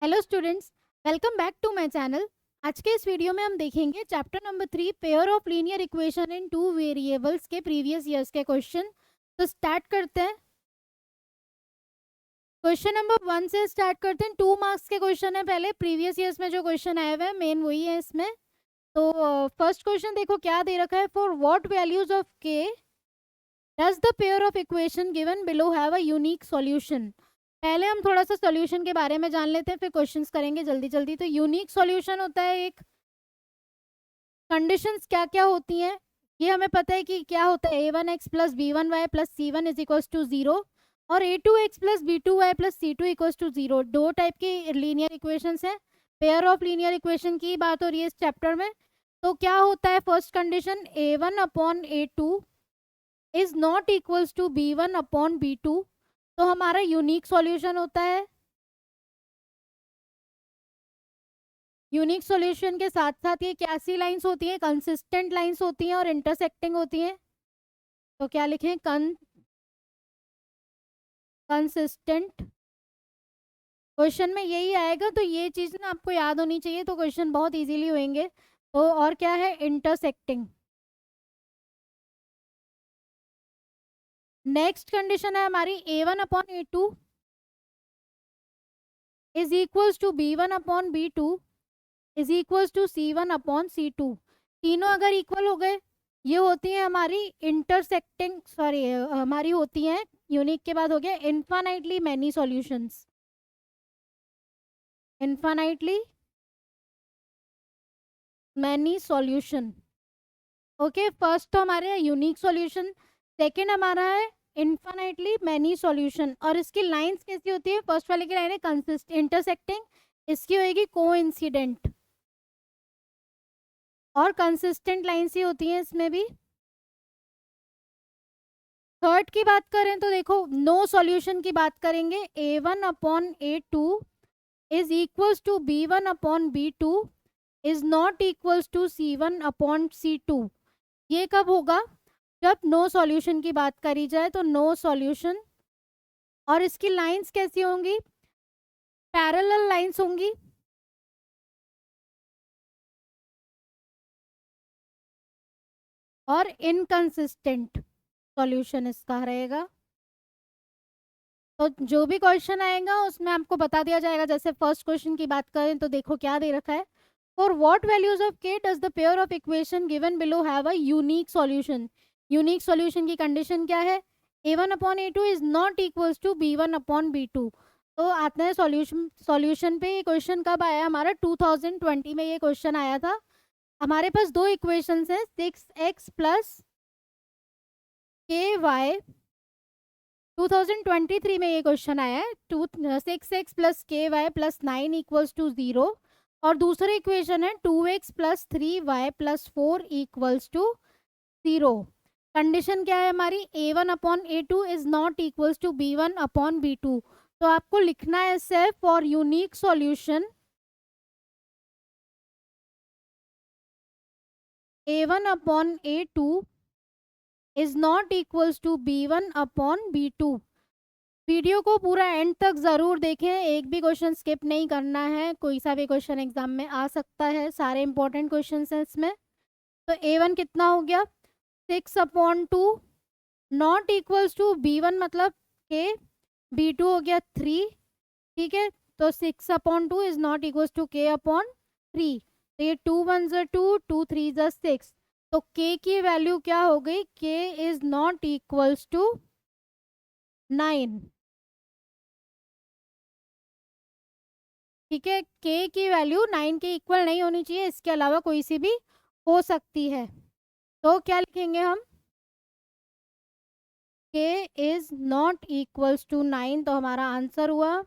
Hello students, welcome back to my channel. आज के इस वीडियो में हम देखेंगे chapter number 3 pair of linear equation in two variables के प्रीवियस ईयर्स के क्वेश्चन। तो स्टार्ट करते हैं। क्वेश्चन नंबर 1 से स्टार्ट करते हैं। 2 मार्क्स के क्वेश्चन है। पहले प्रीवियस ईयर्स में जो क्वेश्चन आए हुए हैं मेन वही है इसमें। तो फर्स्ट क्वेश्चन देखो क्या दे रखा है। For what values of k does the pair of equation given below have a unique solution. पहले हम थोड़ा सा सॉल्यूशन के बारे में जान लेते हैं, फिर क्वेश्चंस करेंगे जल्दी जल्दी। तो यूनिक सॉल्यूशन होता है एक, कंडीशंस क्या क्या होती हैं ये हमें पता है कि क्या होता है। a1x plus b1y plus c1 is equals to 0 और a2x plus b2y plus c2 equals to 0। दो टाइप की लीनियर इक्वेशंस हैं। पेयर ऑफ लीनियर इक्वेशन की बात हो रही है इस चैप्टर में। तो क्या होता है first condition, a1 upon a2 is not equals to b1 upon b2। तो हमारा यूनिक सॉल्यूशन होता है। यूनिक सॉल्यूशन के साथ साथ ये कैसी लाइंस होती हैं, कंसिस्टेंट लाइंस होती हैं और इंटरसेक्टिंग होती हैं। तो क्या लिखें, कंसिस्टेंट। क्वेश्चन में यही आएगा, तो ये चीज ना आपको याद होनी चाहिए, तो क्वेश्चन बहुत इजीली होंगे। तो और क्या है, इंटरसेक्टिंग। नेक्स्ट कंडीशन है हमारी a1 upon a2 is equals to b1 upon b2 is equals to c1 upon c2। तीनों अगर इक्वल हो गए, ये होती है हमारी इंटरसेक्टिंग, सॉरी हमारी होती हैं। यूनिक के बाद हो गया infinitely many solutions. Infinitely many solution. Okay, first तो हमारे यहाँ यूनिक सॉल्यूशन, सेकंड हमारा है इन्फानाइटली मैनी सॉल्यूशन। और इसकी लाइंस कैसी होती है, फर्स्ट वाले की लाइन है कंसिस्ट इंटरसेक्टिंग, इसकी होगी कोइंसिडेंट। और कंसिस्टेंट लाइंस ही होती हैं इसमें भी। थर्ड की बात करें तो देखो नो सॉल्यूशन की बात करेंगे। a1 upon a2 is equals to b1 upon b2 is not equals to c1 upon c2। ये कब होगा, जब नो सॉल्यूशन की बात करी जाए। तो नो सॉल्यूशन, और इसकी लाइंस कैसी होंगी, पैरेलल लाइंस होंगी। और इनकंसिस्टेंट सॉल्यूशन इसका रहेगा। तो जो भी क्वेश्चन आएगा उसमें आपको बता दिया जाएगा। जैसे फर्स्ट क्वेश्चन की बात करें तो देखो क्या दे रखा है। For what values of k does the pair of equation given below have a unique solution. Unique solution की कंडीशन क्या है, a1 upon a2 is not equals to b1 upon b2। तो आते हैं सॉल्यूशन पे। ये क्वेश्चन कब आया हमारा, 2020 में ये क्वेश्चन आया था। हमारे पास दो इक्वेशंस है, 6x प्लस के वाई। 2023 में ये क्वेश्चन आया है। 6x प्लस के वाई प्लस 9 इक्वल्स टू 0। और दूसरा इक्वेशन है 2x plus 3y plus 4 equals to 0। Condition क्या है हमारी, a1 upon a2 is not equals to b1 upon b2। तो आपको लिखना है इसे, for unique solution a1 upon a2 is not equals to b1 upon b2। Video को पूरा एंड तक जरूर देखें, एक भी क्वेश्चन स्किप नहीं करना है। कोई सा भी क्वेश्चन एग्जाम में आ सकता है, सारे इंपॉर्टेंट क्वेश्चन हैं इसमें। तो a1 कितना हो गया, 6 upon 2 not equals to b1 मतलब के, b2 हो गया 3। ठीक है, तो 6 upon 2 is not equals to k upon 3। तो ये 2 1 2, 2 3 6। तो k की वैल्यू क्या हो गई, k is not equals to 9। ठीक है, k की वैल्यू 9 के इक्वल नहीं होनी चाहिए, इसके अलावा कोई सी भी हो सकती है। तो क्या लिखेंगे हम, k is not equals to 9। तो हमारा आंसर हुआ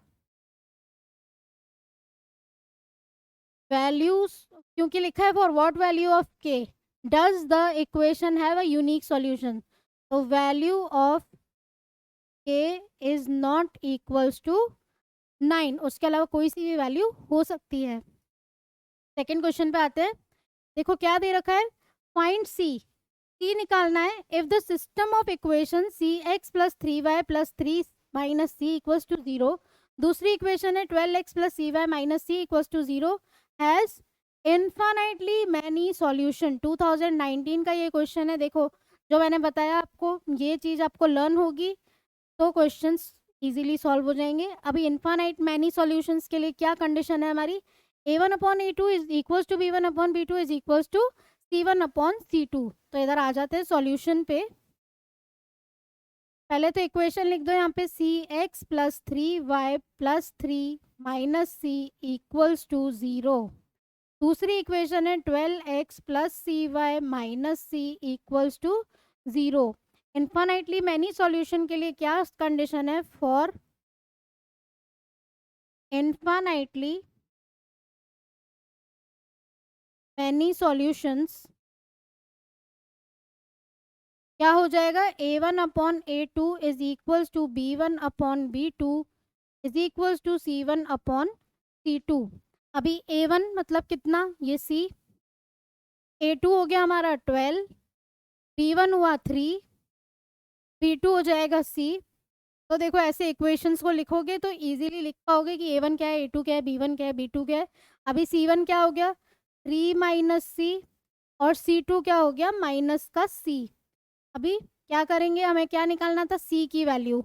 वैल्यूज, क्योंकि लिखा है for what value of k does the equation have a unique solution. तो value of k is not equals to 9, उसके अलावा कोई सी भी वैल्यू हो सकती है। सेकेंड क्वेश्चन पे आते हैं। देखो क्या दे रखा है, फाइंड सी निकालना है। If the system of equation c x plus 3y plus 3 minus c equals to 0। दूसरी इक्वेशन है 12x plus c y minus c equals to 0 has infinitely many solution. 2019 का ये क्वेश्चन है। देखो जो मैंने बताया आपको, ये चीज़ आपको लर्न होगी तो क्वेश्चंस इजीली सॉल्व हो जाएंगे। अभी इन्फानाइट मैनी सॉल्यूशंस के लिए क्या कंडीशन है हमारी, a1 upon a2 is equals to b1 upon b2 is equals to c1 upon c2। तो इधर आ जाते हैं सॉल्यूशन पे। पहले तो इक्वेशन लिख दो यहाँ पे, c x plus 3y plus 3 minus c equals to 0। दूसरी इक्वेशन है 12x plus c y minus c equals to 0। Infinitely many solution के लिए क्या कंडीशन है, फॉर इन्फानाइटली मैनी सॉल्यूशंस क्या हो जाएगा, a1 upon a2 is equals to b1 upon b2 is equals to c1 upon c2। अभी a1 मतलब कितना, ये c, a2 हो गया हमारा 12, b1 हुआ 3, b2 हो जाएगा c। तो देखो ऐसे इक्वेशंस को लिखोगे तो इजीली लिख पाओगे कि a1 क्या है, a2 क्या है, b1 क्या है, b2 क्या है। अभी c1 क्या हो गया 3 माइनस c और c2 क्या हो गया माइनस का c। अभी क्या करेंगे, हमें क्या निकालना था, c की वैल्यू।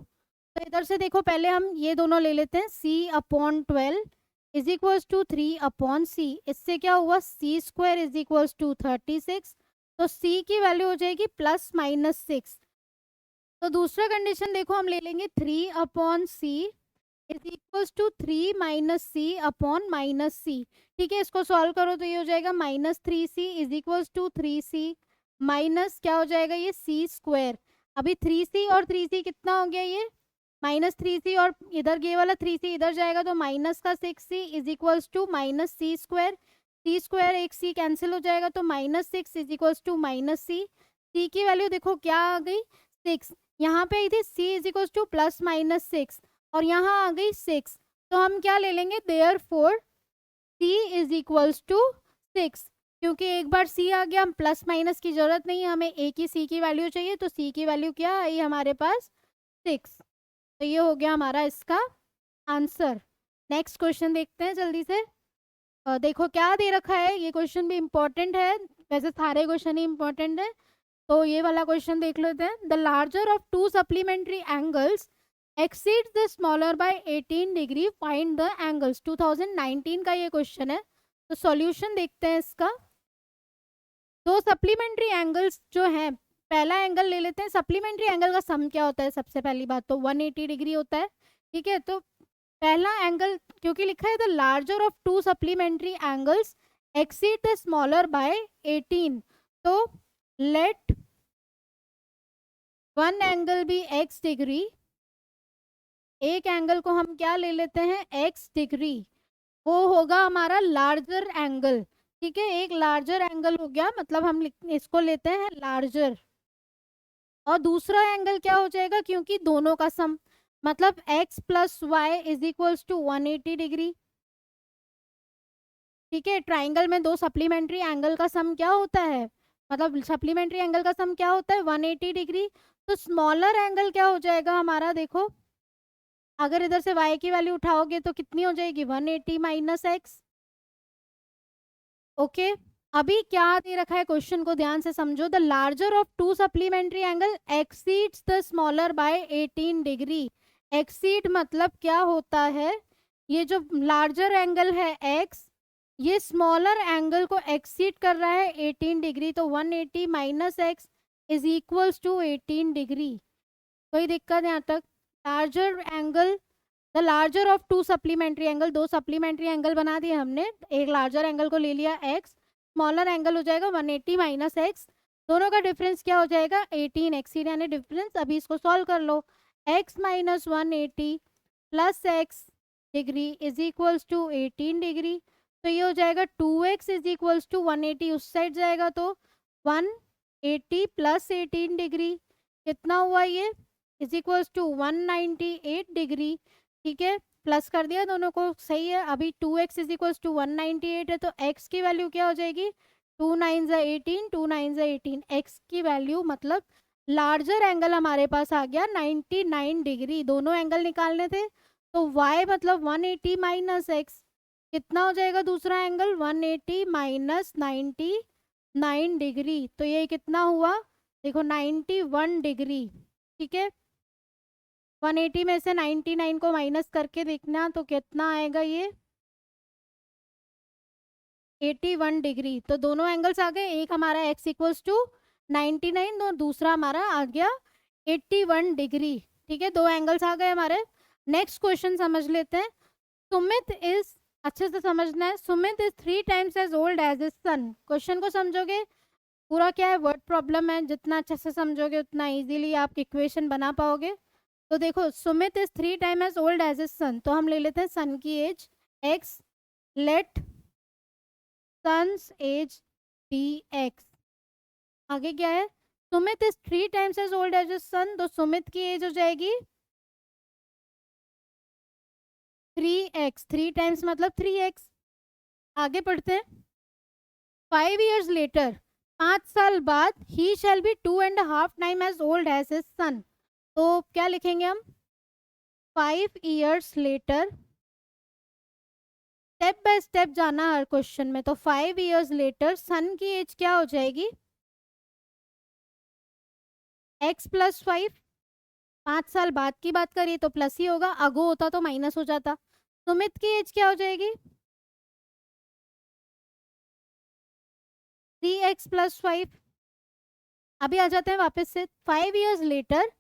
तो इधर से देखो पहले हम ये दोनों ले लेते हैं, c upon 12 is equals to 3 upon c। इससे क्या हुआ, c square is equals to 36। तो c की वैल्यू हो जाएगी प्लस माइनस 6। तो दूसरा कंडीशन देखो हम ले लेंगे 3 upon c is equals to 3 minus c upon minus c. ठीक है, इसको सॉल्व करो तो ये हो जाएगा -3c is equals to 3c minus क्या हो जाएगा ये c स्क्वायर। अभी 3c और 3c कितना हो गया, ये -3c और इधर ये वाला 3c इधर जाएगा तो माइनस का 6c is equals to minus c square. C square एक c कैंसिल हो जाएगा तो -6 is equals to minus c. C की वैल्यू देखो क्या आ गई 6, यहाँ पे आई थी c is equals two plus minus 6 और यहाँ आ गई 6। तो हम क्या ले लेंगे, therefore c is equals to 6। क्योंकि एक बार c आ गया, हम प्लस माइनस की जरूरत नहीं है, हमें एक ही c की वैल्यू चाहिए। तो c की वैल्यू क्या आई हमारे पास 6। तो ये हो गया हमारा इसका आंसर। नेक्स्ट क्वेश्चन देखते हैं जल्दी से। देखो क्या दे रखा है, ये क्वेश्चन भी इम्पोर्टेंट है, वैसे सारे क्वेश्चन ही इम्पोर्टेंट है। तो ये वाला क्वेश्चन देख लेते हैं। The larger of two supplementary angles exceeds the smaller by 18 degree, find the angles. 2019 का ये क्वेश्चन है। तो सॉल्यूशन देखते हैं इसका। दो सप्लीमेंट्री एंगल्स जो हैं, पहला एंगल ले लेते हैं। सप्लीमेंट्री एंगल का सम क्या होता है, सबसे पहली बात तो 180 डिग्री होता है। ठीक है, तो पहला एंगल क्योंकि लिखा है the larger of two supplementary angles exceed the smaller by 18, तो let one angle be x degree, एक एंगल को हम क्या ले लेते हैं x डिग्री, वो होगा हमारा लार्जर एंगल। ठीक है, एक लार्जर एंगल हो गया, मतलब हम इसको लेते हैं लार्जर। और दूसरा एंगल क्या हो जाएगा, क्योंकि दोनों का सम, मतलब x plus y is equals to 180 degree. ठीक है, ट्राइंगल में दो सप्लीमेंट्री एंगल का सम क्या होता है, मतलब सप्लीमेंट्री एंगल का सम क्या होता है 180 डिग्री। तो स्मॉलर एंगल क्या हो जाएगा हमारा, देखो अगर इधर से y की वैल्यू उठाओगे तो कितनी हो जाएगी 180 माइनस एक्स। ओके, अभी क्या दे रखा है क्वेश्चन को ध्यान से समझो। The larger of two supplementary angle exceeds the smaller by 18 degree. Exceed मतलब क्या होता है, ये जो लार्जर एंगल है x, ये स्मॉलर एंगल को एक्सीड कर रहा है 18 डिग्री। तो 180 minus x is equals to 18 degree. कोई दिक्कत यहाँ तक। Larger angle, the larger of two supplementary angle, दो सप्लीमेंट्री एंगल बना दिए हमने, एक लार्जर एंगल को ले लिया x, स्मॉलर एंगल हो जाएगा 180 माइनस एक्स, दोनों का डिफरेंस क्या हो जाएगा 18, एक्सीड यानी डिफरेंस। अभी इसको सॉल्व कर लो, x minus 180 plus x degree is equals to 18 degree. तो ये हो जाएगा 2x इज इक्वल्स टू 180, उस साइड जाएगा तो 180 प्लस 18 डिग्री कितना हुआ, ये इज इक्वल्स टू 198 डिग्री। ठीक है, प्लस कर दिया दोनों को, सही है। अभी 2x इज इक्वल्स टू 198 है, तो x की वैल्यू क्या हो जाएगी 2 9 18, 2 9 18, x की वैल्यू मतलब लार्जर एंगल हमारे पास आ गया 99 डिग्री। दोनों एंगल निकालने थे तो y मतलब 180 माइनस एक्स, कितना हो जाएगा दूसरा एंगल? 180 माइनस 99 डिग्री, तो ये कितना हुआ? देखो 91 डिग्री। ठीक है, 180 में से 99 को माइनस करके देखना तो कितना आएगा ये? 81 डिग्री। तो दोनों एंगल्स आ गए, एक हमारा x इक्वल्स टू 99 और दूसरा हमारा आ गया 81 डिग्री। ठीक है, दो एंगल्स आ गए हमारे। नेक्स्ट क्वेश्चन समझ लेते हैं। सुमित इज, अच्छे से समझना है, Sumit is 3 times as old as his son. Question को समझोगे, पूरा क्या है, वर्ड प्रॉब्लम है, जितना अच्छे से समझोगे उतना इजीली आप इक्वेशन बना पाओगे। तो देखो, Sumit is 3 time as old as his son, तो हम ले लेते हैं सन की age x, let son's age be x। आगे क्या है? Sumit is 3 times as old as his son, तो सुमित की एज हो जाएगी 3x, 3 टाइम्स मतलब 3x। आगे पढ़ते हैं। 5 years लेटर, 5 साल बाद, he shall be 2.5 time as old as his son. तो क्या लिखेंगे हम? 5 years later, step by step जाना हर क्वेश्चन में। तो 5 years लेटर सन की एज क्या हो जाएगी? x plus 5। 5 साल बाद की बात करिए तो प्लस ही होगा, अगो होता तो माइनस हो जाता। सुमित की एज क्या हो जाएगी? 3x plus 5। अभी आ जाते हैं वापस से। 5 years later,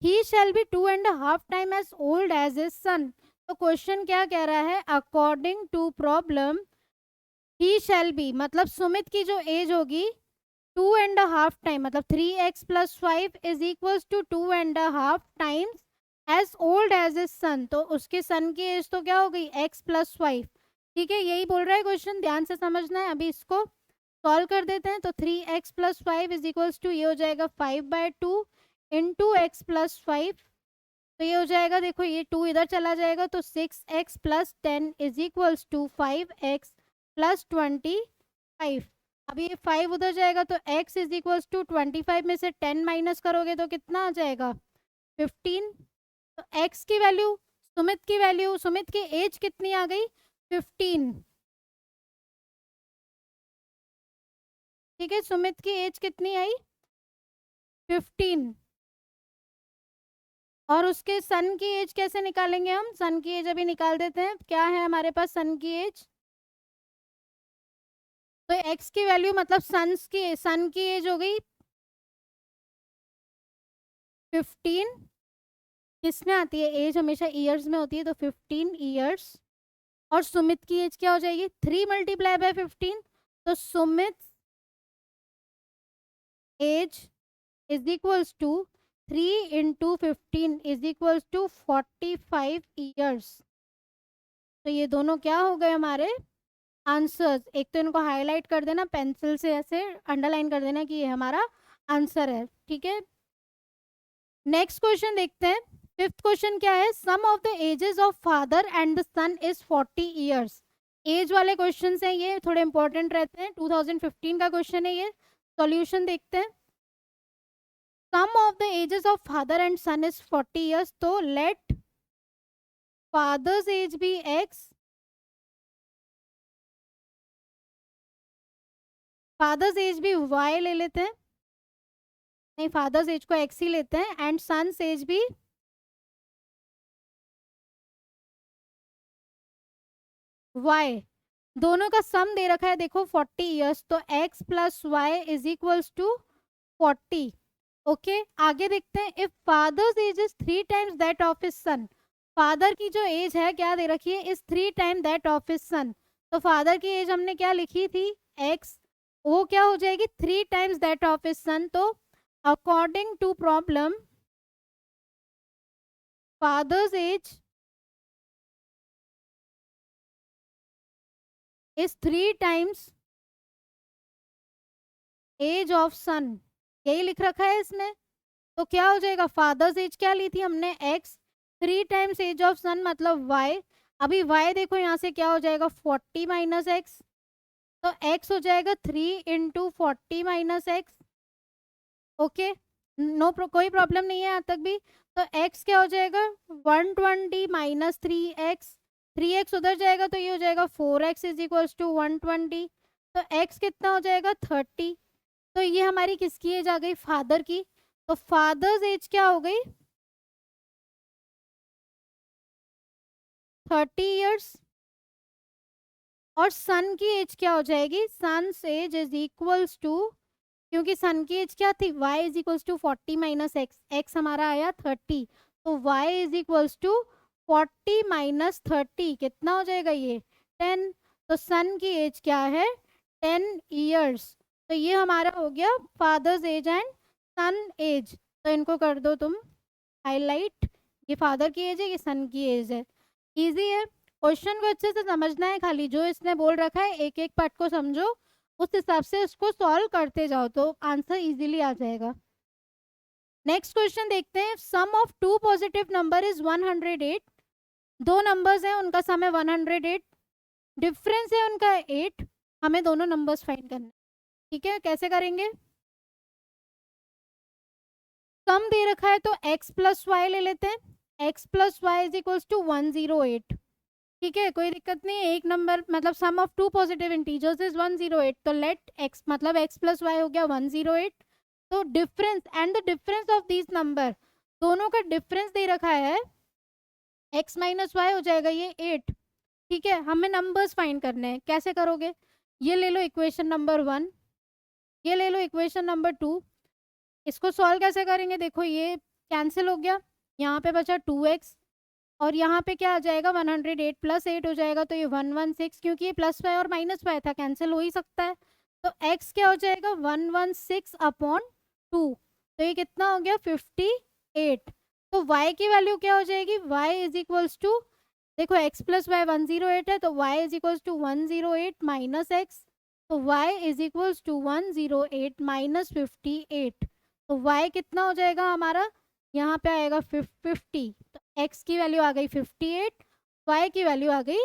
he shall be 2.5 time as old as his son. तो क्वेश्चन क्या कह रहा है? According to problem, he shall be मतलब सुमित की जो एज होगी 2.5 टाइम मतलब 3x plus 5 is equals to 2.5 times as old as his son. तो उसके सन की एज तो क्या हो गई? x plus 5। ठीक है, यही बोल रहा है क्वेश्चन, ध्यान से समझना है। अभी इसको सॉल्व कर देते हैं। तो 3x plus 5 is equals to, ये हो जाएगा 5/2 इंटू एक्स प्लस 5। तो ये हो जाएगा, देखो ये 2 इधर चला जाएगा, तो 6x plus 10 is equals to 5x plus 25। अभी ये 5 उधर जाएगा तो x इज इक्वल्स टू 25 में से 10 माइनस करोगे तो कितना आ जाएगा? 15। तो x की वैल्यू, सुमित की वैल्यू, सुमित की एज कितनी आ गई? 15। ठीक है, सुमित की एज कितनी आई? 15। और उसके सन की एज कैसे निकालेंगे हम? सन की एज अभी निकाल देते हैं। क्या है हमारे पास सन की एज? तो x की वैल्यू मतलब सन की एज हो गई 15। किसमें आती है एज? हमेशा ईयर्स में होती है, तो 15 ईयर्स। और सुमित की एज क्या हो जाएगी? 3 मल्टीप्लाई बाय 15। तो Sumit age is equals to 3 into 15 is equals to 45 years. तो ये दोनों क्या हो गए हमारे आंसर्स। एक तो इनको हाईलाइट कर देना पेंसिल से, ऐसे अंडरलाइन कर देना कि ये हमारा आंसर है। ठीक है, नेक्स्ट क्वेश्चन देखते हैं। फिफ्थ क्वेश्चन क्या है? Sum of the ages of father and the son is 40 years. Age वाले क्वेश्चन हैं ये, थोड़े इंपॉर्टेंट रहते हैं। 2015 का क्वेश्चन है ये। सॉल्यूशन देखते हैं। Sum of the ages of father and son is 40 years, तो let father's age be x, father's age भी वाई ले लेते हैं, नहीं फादर्स एज को एक्स ही लेते हैं, एंड सन्स एज भी वाई। दोनों का सम दे रखा है देखो 40 ईयर्स, तो x plus y is equals to 40। Okay, आगे देखते हैं। If father's age is 3 times that of his son, father की जो एज है क्या दे रखी है? Is 3 time that of his son. तो फादर की एज हमने क्या लिखी थी? x, वो क्या हो जाएगी? 3 times that of his son. तो according to problem, father's age is 3 times age of son, यही लिख रखा है इसमें। तो क्या हो जाएगा? फादर्स एज क्या ली थी हमने? x, 3 टाइम्स एज ऑफ सन मतलब y। अभी y देखो यहाँ से क्या हो जाएगा? 40 माइनस एक्स, तो x हो जाएगा 3 इंटू 40 माइनस एक्स। ओके, कोई प्रॉब्लम नहीं है यहाँ तक भी। तो x क्या हो जाएगा 120 माइनस 3x, 3x उधर जाएगा तो ये हो जाएगा 4x इज इक्वल्स टू 120। तो x कितना हो जाएगा 30। तो ये हमारी किसकी एज आ गई फादर की। तो फादर्स एज क्या हो गई 30 इयर्स। और सन की एज क्या हो जाएगी son's age is equals to, क्योंकि सन की एज क्या थी y is equals to 40 minus x, x हमारा आया 30, तो y is equals to 40 minus 30 कितना हो जाएगा ये 10। तो सन की एज क्या है 10 इयर्स। तो ये हमारा हो गया father's age and son age. तो इनको कर दो तुम हाईलाइट, ये फादर की एज है ये सन की एज है। इजी है, क्वेश्चन को अच्छे से समझना है, खाली जो इसने बोल रखा है एक एक पार्ट को समझो, उस हिसाब से उसको सॉल्व करते जाओ तो आंसर इजीली आ जाएगा। नेक्स्ट क्वेश्चन देखते हैं। Sum of two positive number is 108। दो नंबर्स हैं उनका सम है 108, डिफरेंस है उनका 8। हमें दोनों नंबर्स फाइंड करना है। ठीक है, कैसे करेंगे। सम दे रखा है तो x प्लस वाई ले लेते हैं। x plus y is equals to 108। ठीक है, कोई दिक्कत नहीं है। एक नंबर मतलब sum of two positive integers is 108, तो लेट x मतलब x प्लस वाई हो गया 108। तो difference and the difference of this number, दोनों का डिफरेंस दे रखा है x माइनस वाई हो जाएगा ये 8। ठीक है, हमें नंबर्स फाइंड करने हैं। कैसे करोगे, ये ले लो इक्वेशन नंबर 1, ये ले लो इक्वेशन नंबर 2। इसको सॉल्व कैसे करेंगे, देखो ये कैंसिल हो गया, यहाँ पे बचा 2x और यहाँ पे क्या आ जाएगा 108 प्लस 8 हो जाएगा, तो ये 116, क्योंकि ये प्लस वाई और माइनस वाई था कैंसिल हो ही सकता है। तो x क्या हो जाएगा 116 अपॉन 2, तो ये कितना हो गया 58। तो y की वैल्यू क्या हो जाएगी y इज इक्वल्स टू, देखो x प्लस वाई 108 है तो y is equals to 108 minus x, तो y is equals to 108 minus 58। तो y कितना हो जाएगा हमारा, यहाँ पे आएगा 50। तो x की वैल्यू आ गई 58, y की वैल्यू आ गई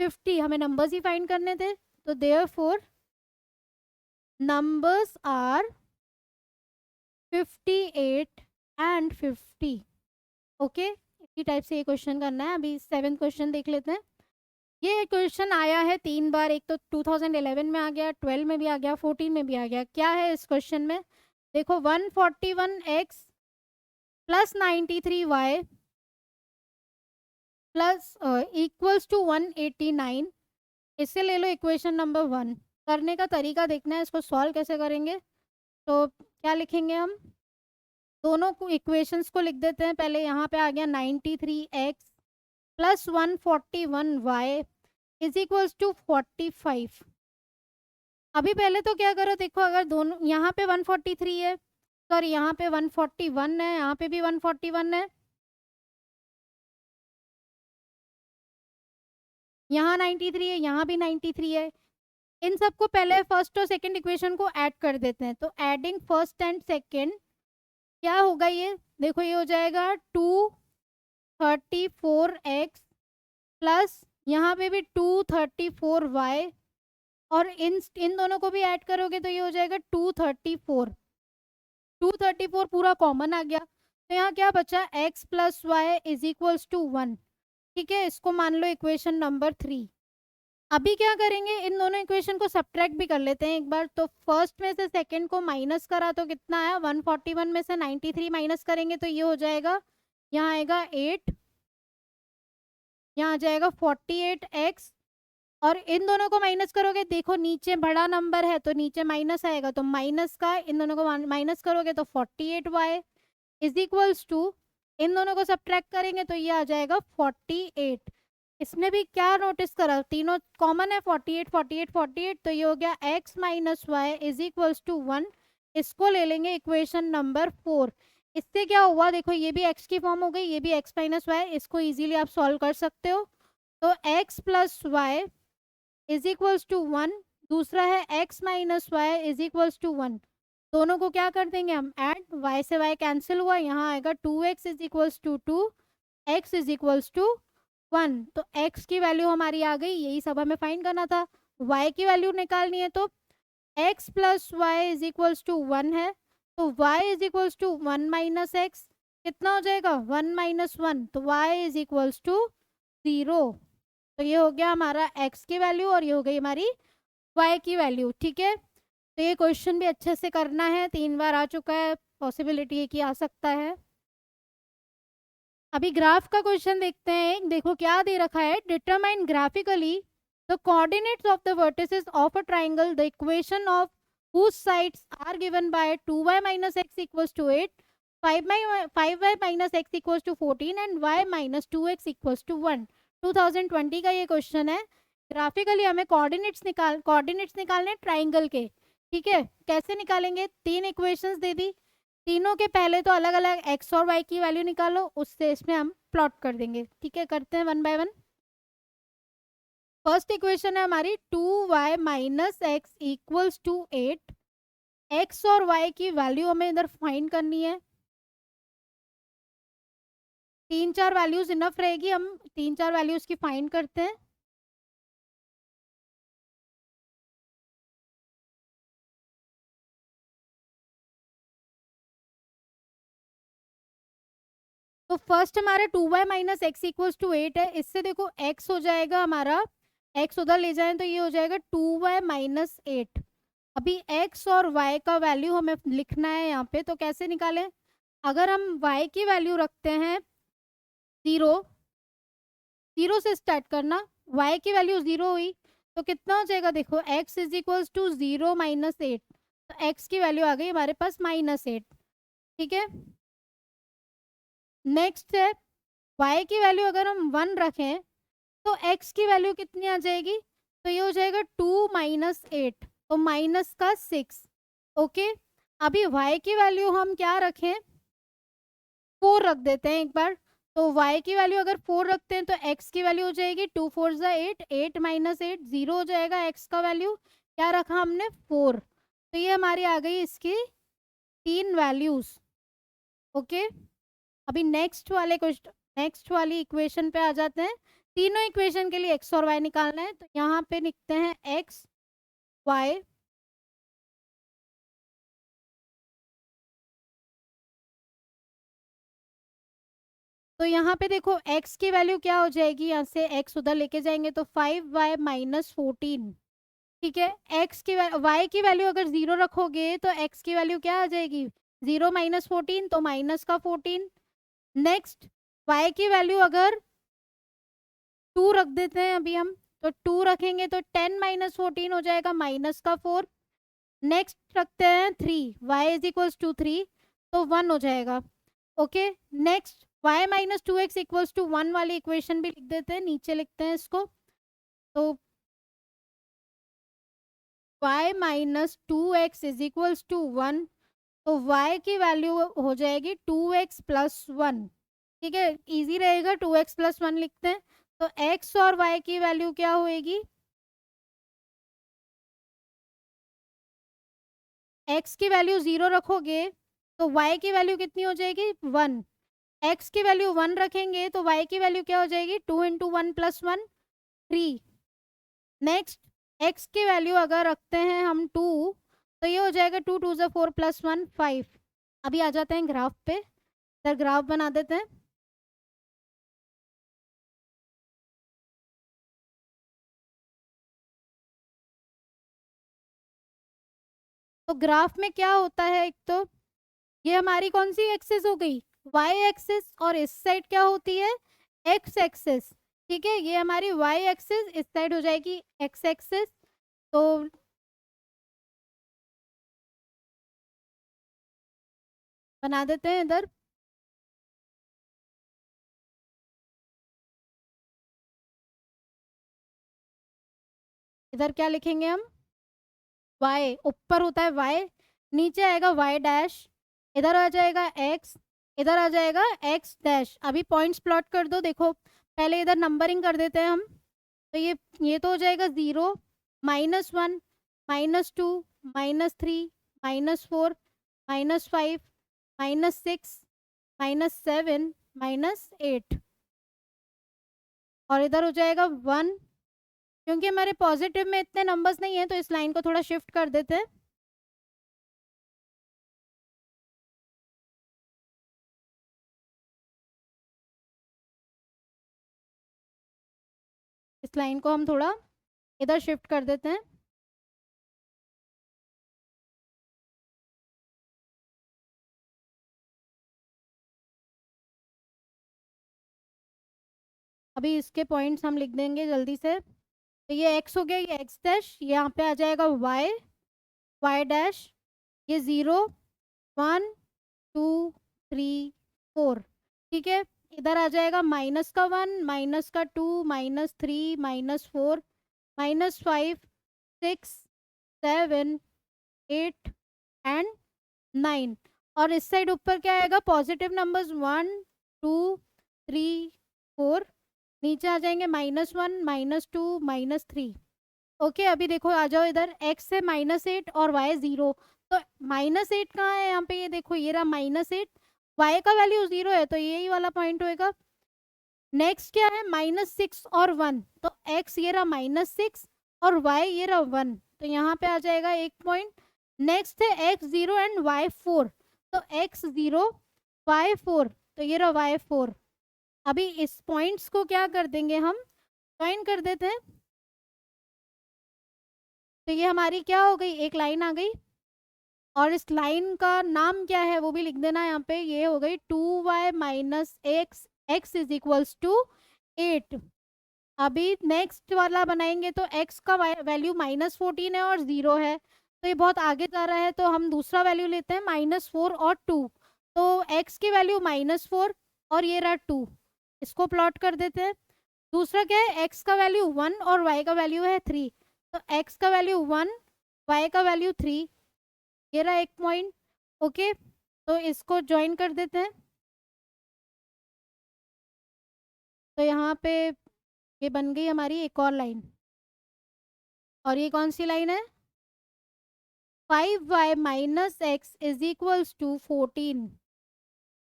50। हमें नंबर्स ही फाइंड करने थे, तो therefore numbers are 58 and 50। Okay, इसी टाइप से ये क्वेश्चन करना है। अभी 7th क्वेश्चन देख लेते हैं। ये क्वेश्चन आया है 3 बार, एक तो 2011 में आ गया, 12 में भी आ गया, 14 में भी आ गया। क्या है इस क्वेश्चन में, देखो 141x plus 93y plus equals to 189। इससे ले लो इक्वेशन नंबर 1। करने का तरीका देखना है, इसको सॉल्व कैसे करेंगे। तो क्या लिखेंगे हम, दोनों को इक्वेशंस को लिख देते हैं। पहले यहाँ पे आ गया 93x plus 141y is equals to 45। अभी पहले तो क्या करो, देखो अगर दोनों यहाँ पे 143 है, सॉरी यहाँ पे 141 है, यहाँ पे भी 141 है, यहाँ 93 है, यहाँ भी 93 है। इन सबको पहले फर्स्ट और सेकंड इक्वेशन को ऐड कर देते हैं। तो एडिंग फर्स्ट एंड सेकंड क्या होगा, ये देखो ये हो जाएगा 234x प्लस यहाँ पे भी 234y, और इन दोनों को भी ऐड करोगे तो ये हो जाएगा 234। 234 पूरा कॉमन आ गया, तो यहाँ क्या बचा x plus y is equals to 1। ठीक है, इसको मान लो इक्वेशन नंबर 3। अभी क्या करेंगे, इन दोनों इक्वेशन को सब्ट्रैक्ट भी कर लेते हैं एक बार। तो फर्स्ट में से सेकंड को माइनस करा तो कितना आया 141 में से 93 माइनस करेंगे तो ये हो जाएगा, यहाँ आएगा 8, यहाँ आ जाएगा 48x, और इन दोनों को माइनस करोगे, देखो नीचे बड़ा नंबर है तो नीचे माइनस आएगा, तो माइनस का इन दोनों को माइनस करोगे तो 48y इज इक्वल्स टू, इन दोनों को सब्ट्रैक्ट करेंगे तो ये आ जाएगा 48। इसमें भी क्या नोटिस करा, तीनों कॉमन है 48 48 48, तो ये हो गया x minus y is equals to 1। इसको ले लेंगे इक्वेशन नंबर 4। इससे क्या हुआ, देखो ये भी x की फॉर्म हो गई, ये भी x माइनस वाई, इसको इजीली आप सॉल्व कर सकते हो। तो x plus y is equals to 1, दूसरा है x minus y is equals to 1। दोनों को क्या कर देंगे हम ऐड, y से y कैंसिल हुआ, यहाँ आएगा 2x is equals to 2, x is equals to 1। तो x की वैल्यू हमारी आ गई, यही सब हमें फाइंड करना था। y की वैल्यू निकालनी है, तो x plus y is equals to 1 है, तो y is equals to 1 minus x, कितना हो जाएगा 1 माइनस 1, तो y इज इक्वल्स टू 0। तो ये हो गया हमारा x की वैल्यू और ये हो गई हमारी y की वैल्यू। ठीक है, तो ये क्वेश्चन भी अच्छे से करना है, 3 बार आ चुका है, पॉसिबिलिटी है कि आ सकता है। अभी ग्राफ का क्वेश्चन देखते हैं। देखो क्या दे रखा है, determine graphically the coordinates of the vertices of a triangle, the equation of whose sides are given by 2y minus x equals to 8, 5y minus x equals to 14 and y minus 2x equals to 1। 2020 का ये question है। Graphically हमें coordinates निकालने triangle के। ठीक है, कैसे निकालेंगे, 3 इक्वेशंस दे दी, तीनों के पहले तो अलग अलग x और y की वैल्यू निकालो, उससे इसमें हम प्लॉट कर देंगे। ठीक है, करते हैं one by one. First equation है हमारी 2y minus x equals to 8। x और y की वैल्यू हमें इधर फाइंड करनी है। 3-4 वैल्यूज इनफ रहेगी, हम 3-4 वैल्यूज की फाइंड करते हैं। तो फर्स्ट हमारा 2y minus x equals to 8 है। इससे देखो x हो जाएगा हमारा, x उधर ले जाएं तो ये हो जाएगा 2y माइनस 8। अभी x और y का वैल्यू हमें लिखना है यहाँ पे, तो कैसे निकालें, अगर हम y की वैल्यू रखते हैं 0, 0 से स्टार्ट करना, y की वैल्यू 0 हुई तो कितना हो जाएगा, देखो x is equals to 0 minus 8, तो x की वैल्यू आ गई हमारे पास -8। ठीक है, नेक्स्ट है y की वैल्यू अगर हम 1 रखें तो x की वैल्यू कितनी आ जाएगी, तो ये हो जाएगा 2 माइनस 8, तो माइनस का 6। ओके, अभी y की वैल्यू हम क्या रखें, 4 रख देते हैं एक बार। तो y की वैल्यू अगर 4 रखते हैं तो x की वैल्यू हो जाएगी 2 4 ज़ा 8, 8 माइनस 8 0 हो जाएगा। x का वैल्यू क्या रखा हमने 4, तो ये हमारी आ गई इसकी 3 वैल्यूज। ओके, अभी नेक्स्ट वाली इक्वेशन पे आ जाते हैं। तीनों इक्वेशन के लिए x और y निकालना है, तो यहाँ पे लिखते हैं x y, तो यहाँ पे देखो x की वैल्यू क्या हो जाएगी, यहाँ से x उधर लेके जाएंगे तो 5y माइनस 14। ठीक है, y की वैल्यू अगर 0 रखोगे तो x की वैल्यू क्या आ जाएगी, 0 माइनस 14, तो माइनस का 14। नेक्स्ट y की वैल्यू अगर 2 रख देते हैं अभी हम, तो 2 रखेंगे तो 10 माइनस 14 हो जाएगा, माइनस का 4। नेक्स्ट रखते हैं 3, y इज इक्वल्स टू 3, तो 1 हो जाएगा। Okay, next y minus 2x equals to 1 वाली इक्वेशन भी लिख देते हैं, नीचे लिखते हैं इसको। तो y minus 2x is equals to 1, तो y की वैल्यू हो जाएगी 2x प्लस 1। ठीक है, इजी रहेगा, 2x प्लस 1 लिखते हैं। तो x और y की वैल्यू क्या होएगी, x की वैल्यू 0 रखोगे तो y की वैल्यू कितनी हो जाएगी 1, x की वैल्यू 1 रखेंगे तो y की वैल्यू क्या हो जाएगी 2 इंटू 1 प्लस 1 3। नेक्स्ट x की वैल्यू अगर रखते हैं हम 2, तो ये हो जाएगा 2 2 ज़ा 4 प्लस 1 5। अभी आ जाते हैं ग्राफ पे, इधर ग्राफ बना देते हैं। तो ग्राफ में क्या होता है, एक तो ये हमारी कौन सी एक्सिस हो गई, y एक्सिस, और इस साइड क्या होती है x एक्सिस। ठीक है, ये हमारी y एक्सिस, इस साइड हो जाएगी x एक्सिस। तो बना देते हैं इधर, इधर क्या लिखेंगे हम, y ऊपर होता है y, नीचे आएगा y डैश, इधर आ जाएगा x, इधर आ जाएगा x डैश। अभी पॉइंट्स प्लॉट कर दो, देखो पहले इधर नंबरिंग कर देते हैं हम, तो ये तो हो जाएगा 0 -1 -2 -3 -4 -5 -6 -7 -8, और इधर हो जाएगा 1। क्योंकि हमारे पॉजिटिव में इतने नंबर्स नहीं है तो इस लाइन को थोड़ा शिफ्ट कर देते हैं। इस लाइन को हम थोड़ा इधर शिफ्ट कर देते हैं। अभी इसके पॉइंट्स हम लिख देंगे जल्दी से। तो ये x हो गया, ये x डैश, यहाँ पे आ जाएगा y डैश, ये 0 1 2 3 4, ठीक है। इधर आ जाएगा -1 -2 -3 -4 -5 6 7 8 एंड 9। और इस साइड ऊपर क्या आएगा, पॉजिटिव नंबर्स 1 2 3 4, नीचे आ जाएंगे -1 -2 -3। ओके, अभी देखो आ जाओ इधर, x है -8 और y 0। तो -8 कहाँ है यहाँ पे, ये देखो ये रहा -8, y का वैल्यू 0 है तो यही वाला पॉइंट होएगा। नेक्स्ट क्या है, -6 और 1, तो x ये रहा -6 और y ये रहा 1, तो यहाँ पे आ जाएगा एक पॉइंट। नेक्स्ट है x0 एंड y4, तो x0 y4, तो ये रहा y4। अभी इस पॉइंट्स को क्या कर देंगे हम, ज्वाइन कर देते हैं। तो ये हमारी क्या हो गई, एक लाइन आ गई। और इस लाइन का नाम क्या है वो भी लिख देना यहाँ पे, ये हो गई 2y minus x, x is equals to 8। अभी नेक्स्ट वाला बनाएंगे तो x का वैल्यू -14 है और 0 है, तो ये बहुत आगे जा रहा है, तो हम दूसरा वैल्यू लेते हैं -4 और 2। तो x की वैल्यू -4 और ये रहा 2, इसको प्लॉट कर देते हैं। दूसरा क्या है, x का वैल्यू 1 और y का वैल्यू है 3, तो x का वैल्यू 1, y का वैल्यू 3, ये रहा एक पॉइंट। ओके, तो इसको ज्वाइन कर देते हैं। तो यहाँ पे ये बन गई हमारी एक और लाइन, और ये कौन सी लाइन है, 5y minus x is equals to 14।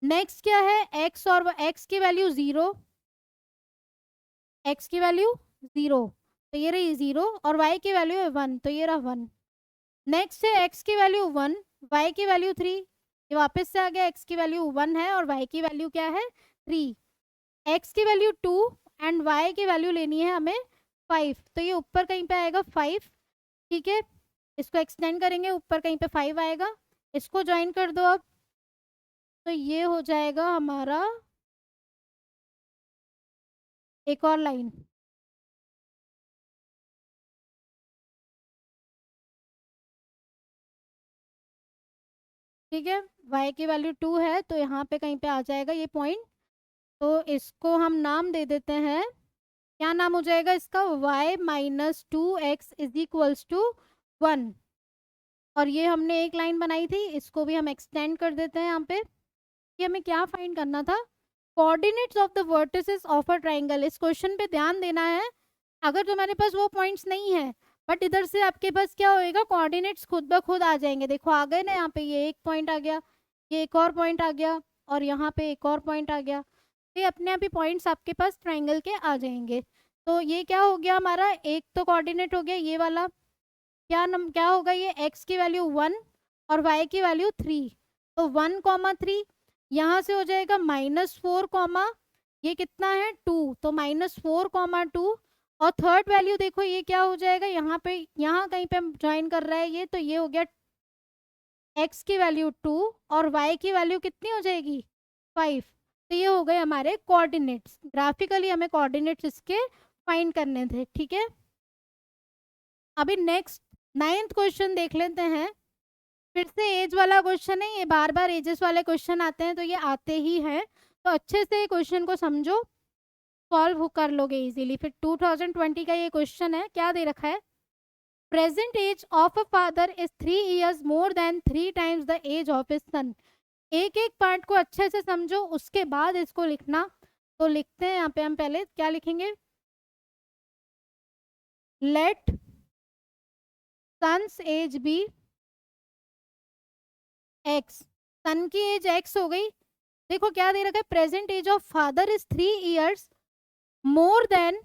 Next क्या है, x और x की वैल्यू 0, x की वैल्यू 0, तो ये रही 0, और y की वैल्यू है 1, तो ये रहा 1। नेक्स्ट है x की वैल्यू 1, y की वैल्यू 3, ये वापस से आ गया, x की वैल्यू 1 है और y की वैल्यू क्या है 3। x की वैल्यू 2 एंड y की वैल्यू लेनी है हमें 5, तो ये ऊपर कहीं पे आएगा 5, ठीक है। इसको एक्सटेंड करेंगे, ऊपर कहीं पे 5 आएगा, इसको ज्वाइन कर दो अब। तो ये हो जाएगा हमारा एक और लाइन, ठीक है। y की वैल्यू 2 है तो यहाँ पे कहीं पे आ जाएगा ये पॉइंट, तो इसको हम नाम दे देते हैं, क्या नाम हो जाएगा इसका, y minus 2x is equals to 1। और ये हमने एक लाइन बनाई थी, इसको भी हम एक्सटेंड कर देते हैं यहाँ पे। ये हमें क्या फाइंड करना था, coordinates of the vertices of a triangle. इस क्वेश्चन पे ध्यान देना है, अगर तुम्हारे पास वो पॉइंट्स नहीं है बट इधर से आपके पास क्या होएगा, कोऑर्डिनेट्स खुद ब खुद आ जाएंगे। देखो आ गए ना, यहाँ पे ये एक पॉइंट आ गया, ये एक और पॉइंट आ गया, और यहाँ पे एक और पॉइंट आ गया, ये अपने आप ही पॉइंट्स आपके पास ट्राइंगल के आ जाएंगे। तो ये क्या हो गया हमारा, एक तो कोऑर्डिनेट हो गया ये वाला, क्या होगा ये, x की वैल्यू 1 और y की वैल्यू 3, तो 1,3, यहाँ से हो जाएगा -4, ये कितना है 2, तो -4,2। और थर्ड वैल्यू देखो ये क्या हो जाएगा, यहाँ पे यहाँ कहीं पे ज्वाइन कर रहा है ये, तो ये हो गया x की वैल्यू 2 और y की वैल्यू कितनी हो जाएगी 5। तो ये हो गए हमारे कोऑर्डिनेट्स, ग्राफिकली हमें कोऑर्डिनेट्स इसके फाइंड करने थे, ठीक है। अभी नेक्स्ट 9th क्वेश्चन देख लेते हैं। फिर से एज वाला क्वेश्चन है, ये बार बार एजेस वाले क्वेश्चन आते हैं तो ये आते ही हैं, तो अच्छे से क्वेश्चन को समझो, सॉल्व कर लोगे इजीली। फिर 2020 का ये क्वेश्चन है, क्या दे रखा है, present age of a father is 3 years more than 3 times the age of his son. एक एक पार्ट को अच्छे से समझो, उसके बाद इसको लिखना। तो लिखते हैं यहाँ पे, हम पहले क्या लिखेंगे, let son's age be x, son की एज एक्स हो गई। देखो क्या दे रखा है, present age of father is 3 years more than,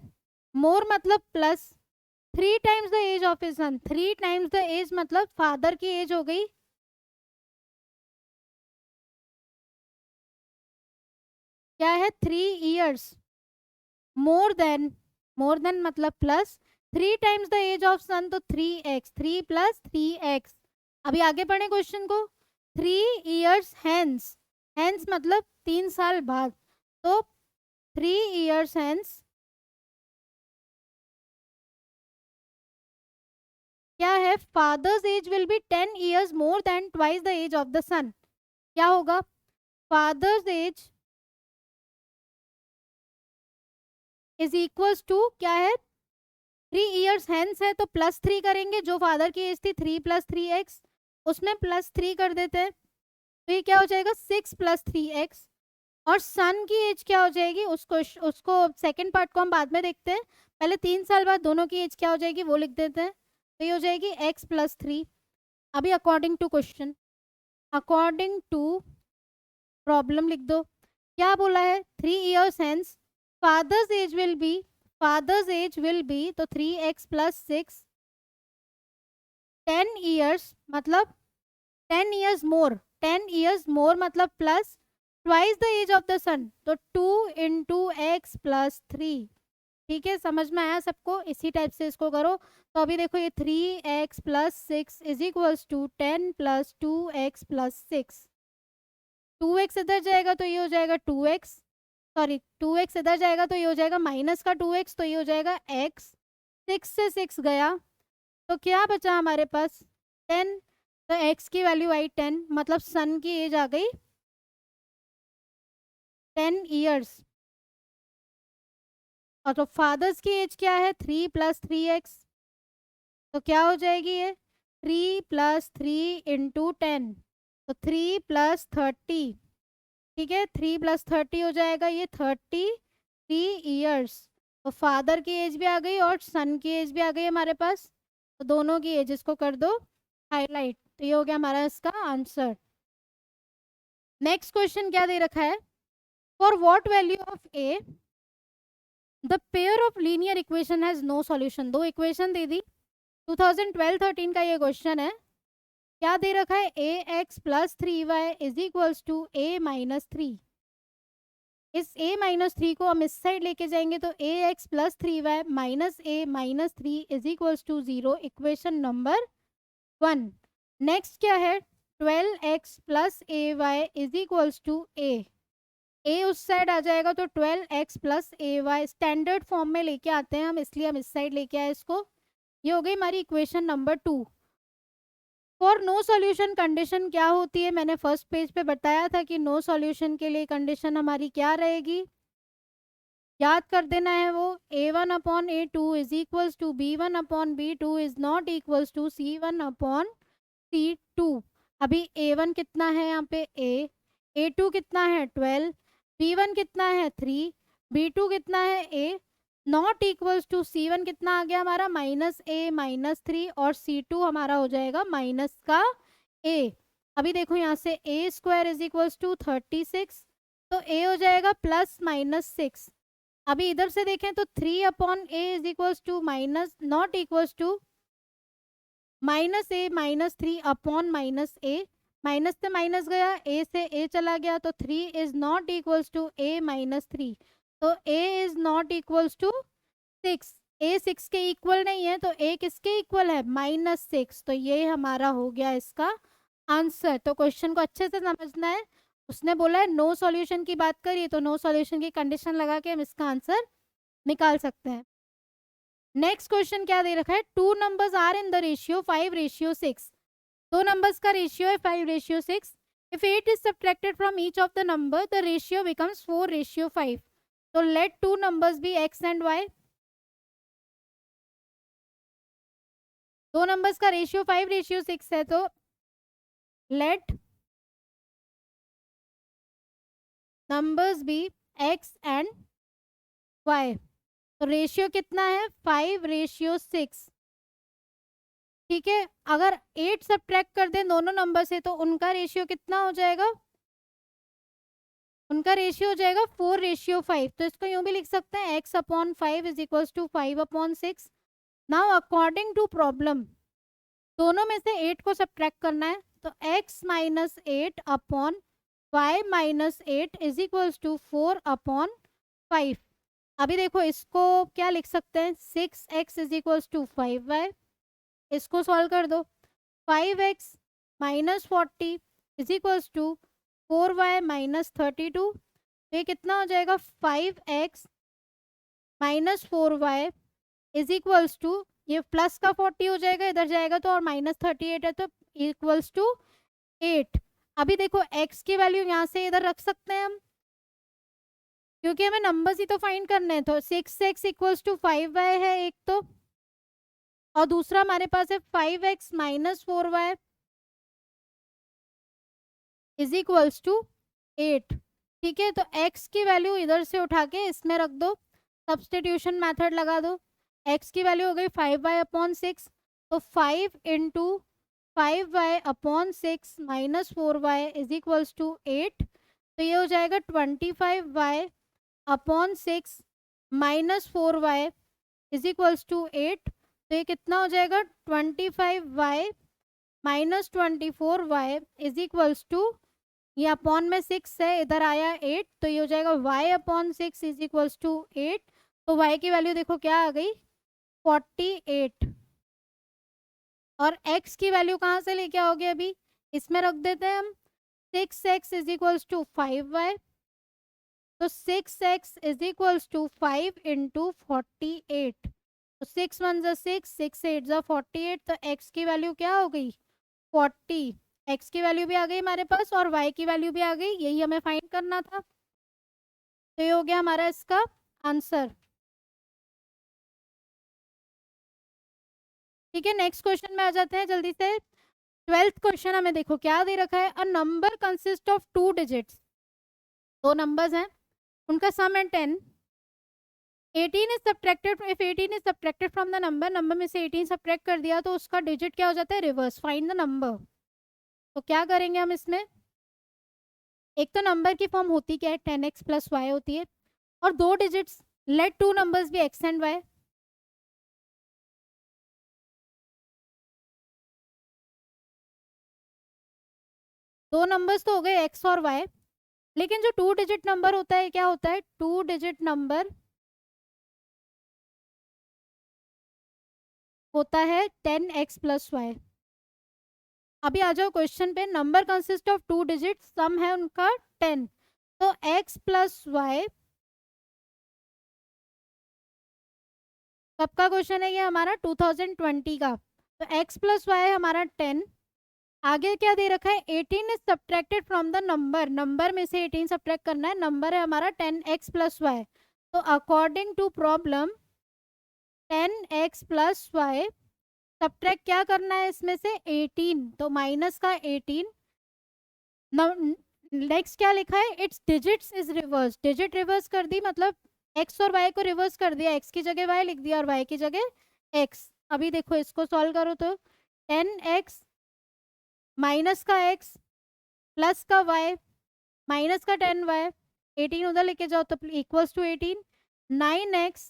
more मतलब plus, 3 times the age of his son, 3 times the age मतलब फादर की एज हो गई क्या है 3 years more than more than मतलब plus, 3 times the age of son तो 3x, 3 plus 3x। अभी आगे पढ़े क्वेश्चन को। 3 years hence, hence मतलब 3 साल बाद, तो 3 years hence क्या है, father's age will be 10 years more than twice the age of the son. क्या होगा, father's age is equals to क्या है, 3 years हेंस है तो +3 करेंगे, जो फादर की एज थी 3 + 3x, उसमें +3 कर देते हैं, तो ये क्या हो जाएगा 6 + 3x। और सन की एज क्या हो जाएगी, उसको सेकंड पार्ट को हम बाद में देखते हैं, पहले 3 साल बाद दोनों की एज क्या हो जाएगी वो लिख देते हैं, तो ये हो जाएगी x + 3। अभी according to question, according to problem लिख दो। क्या बोला है, 3 years hence father's age will be, father's age will be तो 3x + 6, 10 years मतलब 10 years मोर, 10 years मोर मतलब plus twice the age of the son, तो 2 × x + 3। ठीक है, समझ में आया सबको, इसी टाइप से इसको करो। तो अभी देखो ये 3x + 6 = 10 + 2x + 6, 2x इधर जाएगा तो ये हो जाएगा 2x, सॉरी 2x इधर जाएगा तो ये हो जाएगा -2x, तो ये हो जाएगा x, 6 से 6 गया तो क्या बचा हमारे पास 10, तो x की वैल्यू आई 10, मतलब सन की एज आ गई 10 years। और तो फादर्स की एज क्या है 3 + 3x, तो क्या हो जाएगी ये 3 + 3 × 10, तो 3 + 30। ठीक है, 3 + 30 हो जाएगा ये 33 years। तो फादर की एज भी आ गई और सन की एज भी आ गई हमारे पास, तो दोनों की एजेस को कर दो हाईलाइट, तो ये हो गया हमारा इसका आंसर। नेक्स्ट क्वेश्चन क्या दे रखा है, for what value of a the pair of linear equation has no solution. दो इक्वेशन दे दी, 2012-13 का ये क्वेश्चन है। क्या दे रखा है, ax + 3y = a - 3। इस a - 3 को हम इस साइड लेके जाएंगे तो ax + 3y - a - 3 = 0, equation number 1। Next क्या है, 12x + ay = a उस साइड आ जाएगा तो 12x + ay, स्टैंडर्ड फॉर्म में लेके आते हैं हम, इसलिए हम इस साइड लेके आए इसको। ये हो गई हमारी equation number 2। For no solution condition क्या होती है, मैंने फर्स्ट पेज पे बताया था कि नो सॉल्यूशन के लिए कंडीशन हमारी क्या रहेगी, याद कर देना है वो, a1/a2 = b1/b2 is not equals to c1/c2। अभी a1 कितना है यहाँ पे a2 कितना है 12, b1 कितना है 3, b2 कितना है a, not equals to c1 कितना आ गया हमारा -a - 3 और c2 हमारा हो जाएगा माइनस का a। अभी देखो यहाँ से a² = 36, तो a हो जाएगा +-6। अभी इधर से देखें तो 3/a minus not equals to -a - 3/-a, minus से माइनस गया, a से a चला गया, तो 3 is not equals to a - 3, तो a is not equals to 6। a 6 के इक्वल नहीं है, तो a किसके इक्वल है -6, तो ये हमारा हो गया इसका आंसर। तो क्वेश्चन को अच्छे से समझना है, उसने बोला है नो सॉल्यूशन की बात करिए, तो नो सॉल्यूशन की कंडीशन लगा के हम इसका आंसर निकाल सकते हैं। नेक्स्ट क्वेश्चन क्या दे रखा है, 2 numbers are in the ratio 5:6। दो नंबर्स का रेशियो है 5:6। If 8 is subtracted from each of the number the ratio becomes 4:5। तो let 2 numbers be x and y। दो नंबर्स का रेशियो 5:6 है, तो let numbers be x and y। तो ratio कितना है 5:6। ठीक है, अगर 8 सब्ट्रैक्ट कर दें दोनों नंबर से तो उनका रेशियो कितना हो जाएगा, उनका रेशियो हो जाएगा 4:5। तो इसको यूं भी लिख सकते हैं x/5 = 5/6। Now according to problem दोनों में से 8 को सब्ट्रैक्ट करना है, तो x - 8/y - 8 = 4/5। अभी देखो इसको क्या लिख सकते हैं, 6x is equals to 5y, इसको सॉल्व कर दो। 5x minus 40 is equals to 4y minus 32, तो ये कितना हो जाएगा, 5x minus 4y is equals to, ये प्लस का 40 हो जाएगा, इधर जाएगा तो, और माइनस 38 है तो इक्वल्स टू 8। अभी देखो x की वैल्यू यहाँ से इधर रख सकते हैं हम, क्योंकि हमें नंबर्स ही तो फाइंड करने हैं। तो 6x इक्वल्स टू 5y है एक तो, और दूसरा हमारे पास है 5x minus 4y is equals to 8। ठीक है, तो x की वैल्यू इधर से उठा के इसमें रख दो, सब्सटीट्यूशन मेथड लगा दो। x की वैल्यू हो गई 5y अपॉन 6, तो 5 into 5y upon 6 minus 4y is equals to 8, तो ये हो जाएगा 25y upon 6 minus 4y is equals to 8, तो ये कितना हो जाएगा, 25y minus 24y is equals to, ये अपॉन में 6 है, इधर आया 8, तो ये हो जाएगा y upon 6 is equals to 8। तो y की वैल्यू देखो क्या आ गई, 48। और x की वैल्यू कहाँ से लेके आओगे, अभी इसमें रख देते हैं हम, 6x is equals to 5y, तो 6x is equals to 5 into 48, तो 6 1 जा 6, 6 8 जा 48, तो x की वैल्यू क्या हो गई, 40। x की वैल्यू भी आ गई हमारे पास और y की वैल्यू भी आ गई, यही हमें फाइंड करना था। तो ये हो गया हमारा इसका आंसर। ठीक है, नेक्स्ट क्वेश्चन में आ जाते हैं जल्दी से। 12th क्वेश्चन हमें देखो क्या दे रखा है, a number consist of 2 digits, दो नंबर्स हैं, उनका सम है 10। 18 is subtracted, if 18 is subtracted from the number, number में से 18 सब्ट्रैक्ट कर दिया तो उसका डिजिट क्या हो जाता है, रिवर्स। Find the number. तो क्या करेंगे हम इसमें, एक तो नंबर की फॉर्म होती क्या है, 10x प्लस वाई होती है, और दो digits, let two numbers be x and y। दो नंबर्स तो हो गए x और y, लेकिन जो टू डिजिट नंबर होता है क्या होता है, टू डिजिट नंबर होता है 10x प्लस वाई। अभी आ जाओ क्वेश्चन पे, number consist of two digit, sum है उनका 10, तो x प्लस वाई, कब का क्वेश्चन है ये हमारा, 2020 का। तो x प्लस वाई है हमारा 10, आगे क्या दे रखा है, 18 is subtracted from the number, number में से 18 सब्ट्रैक्ट करना है, नंबर है हमारा 10x प्लस वाई। तो according to problem 10x plus y, subtract क्या करना है इसमें से 18, तो माइनस का 18। नेक्स्ट क्या लिखा है, it's digits is reverse, digit reverse कर दी, मतलब x और y को रिवर्स कर दिया, x की जगह y लिख दिया और y की जगह x। अभी देखो इसको सॉल्व करो तो 10x माइनस का x प्लस का y माइनस का 10y, 18 उधर लेके जाओ तो equals to 18, 9x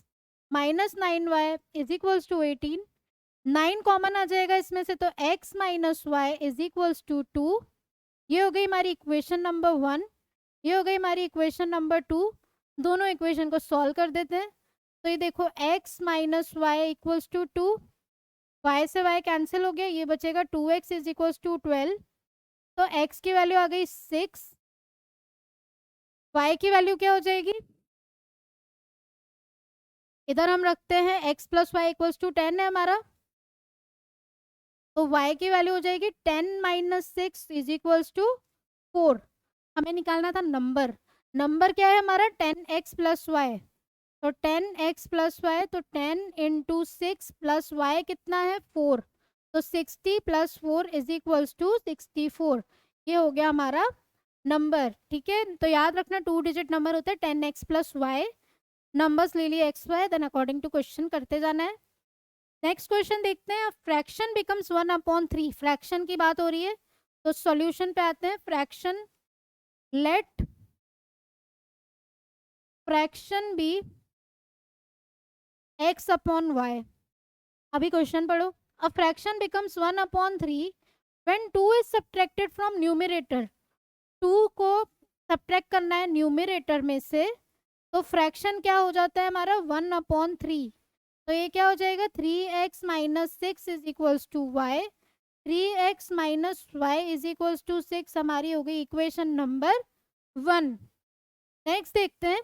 minus 9y is equals to 18, 9 common आ जाएगा इसमें से, तो x minus y is equals to 2। ये हो गई हमारी इक्वेशन नंबर 1, ये हो गई हमारी इक्वेशन नंबर 2। दोनों इक्वेशन को सॉल्व कर देते हैं, तो ये देखो x minus y equals to 2, y से y कैंसिल हो गया, ये बचेगा 2x इज इक्वल्स टू 12, तो x की वैल्यू आ गई 6, y की वैल्यू क्या हो जाएगी, इधर हम रखते हैं x plus y equals to 10 है हमारा, तो y की वैल्यू हो जाएगी 10 माइनस 6 इज इक्वल्स टू 4। हमें निकालना था नंबर, नंबर क्या है हमारा 10x प्लस वाई, तो 10x प्लस वाई, तो 10 इंटू 6 प्लस वाई कितना है 4, तो 60 प्लस 4 इज इक्वल्स टू 64। ये हो गया हमारा नंबर। ठीक है, तो याद रखना टू डिजिट नंबर होता है 10x प्लस वाई, नंबर्स ले लिए x y, then according to question करते जाना है। नेक्स्ट क्वेश्चन देखते हैं, फ्रैक्शन बिकम्स 1/3, फ्रैक्शन की बात हो रही है, तो सॉल्यूशन पे आते हैं। Fraction, let fraction be x upon y। अभी क्वेश्चन पढ़ो, a fraction becomes 1/3 when 2 is subtracted from numerator, 2 को सब्ट्रैक्ट करना है न्यूमरेटर में से, तो फ्रैक्शन क्या हो जाता है हमारा 1/3। तो ये क्या हो जाएगा 3x minus 6 is equals to y. 3x minus y is equals to 6 हमारी हो गई इक्वेशन नंबर 1। नेक्स्ट देखते हैं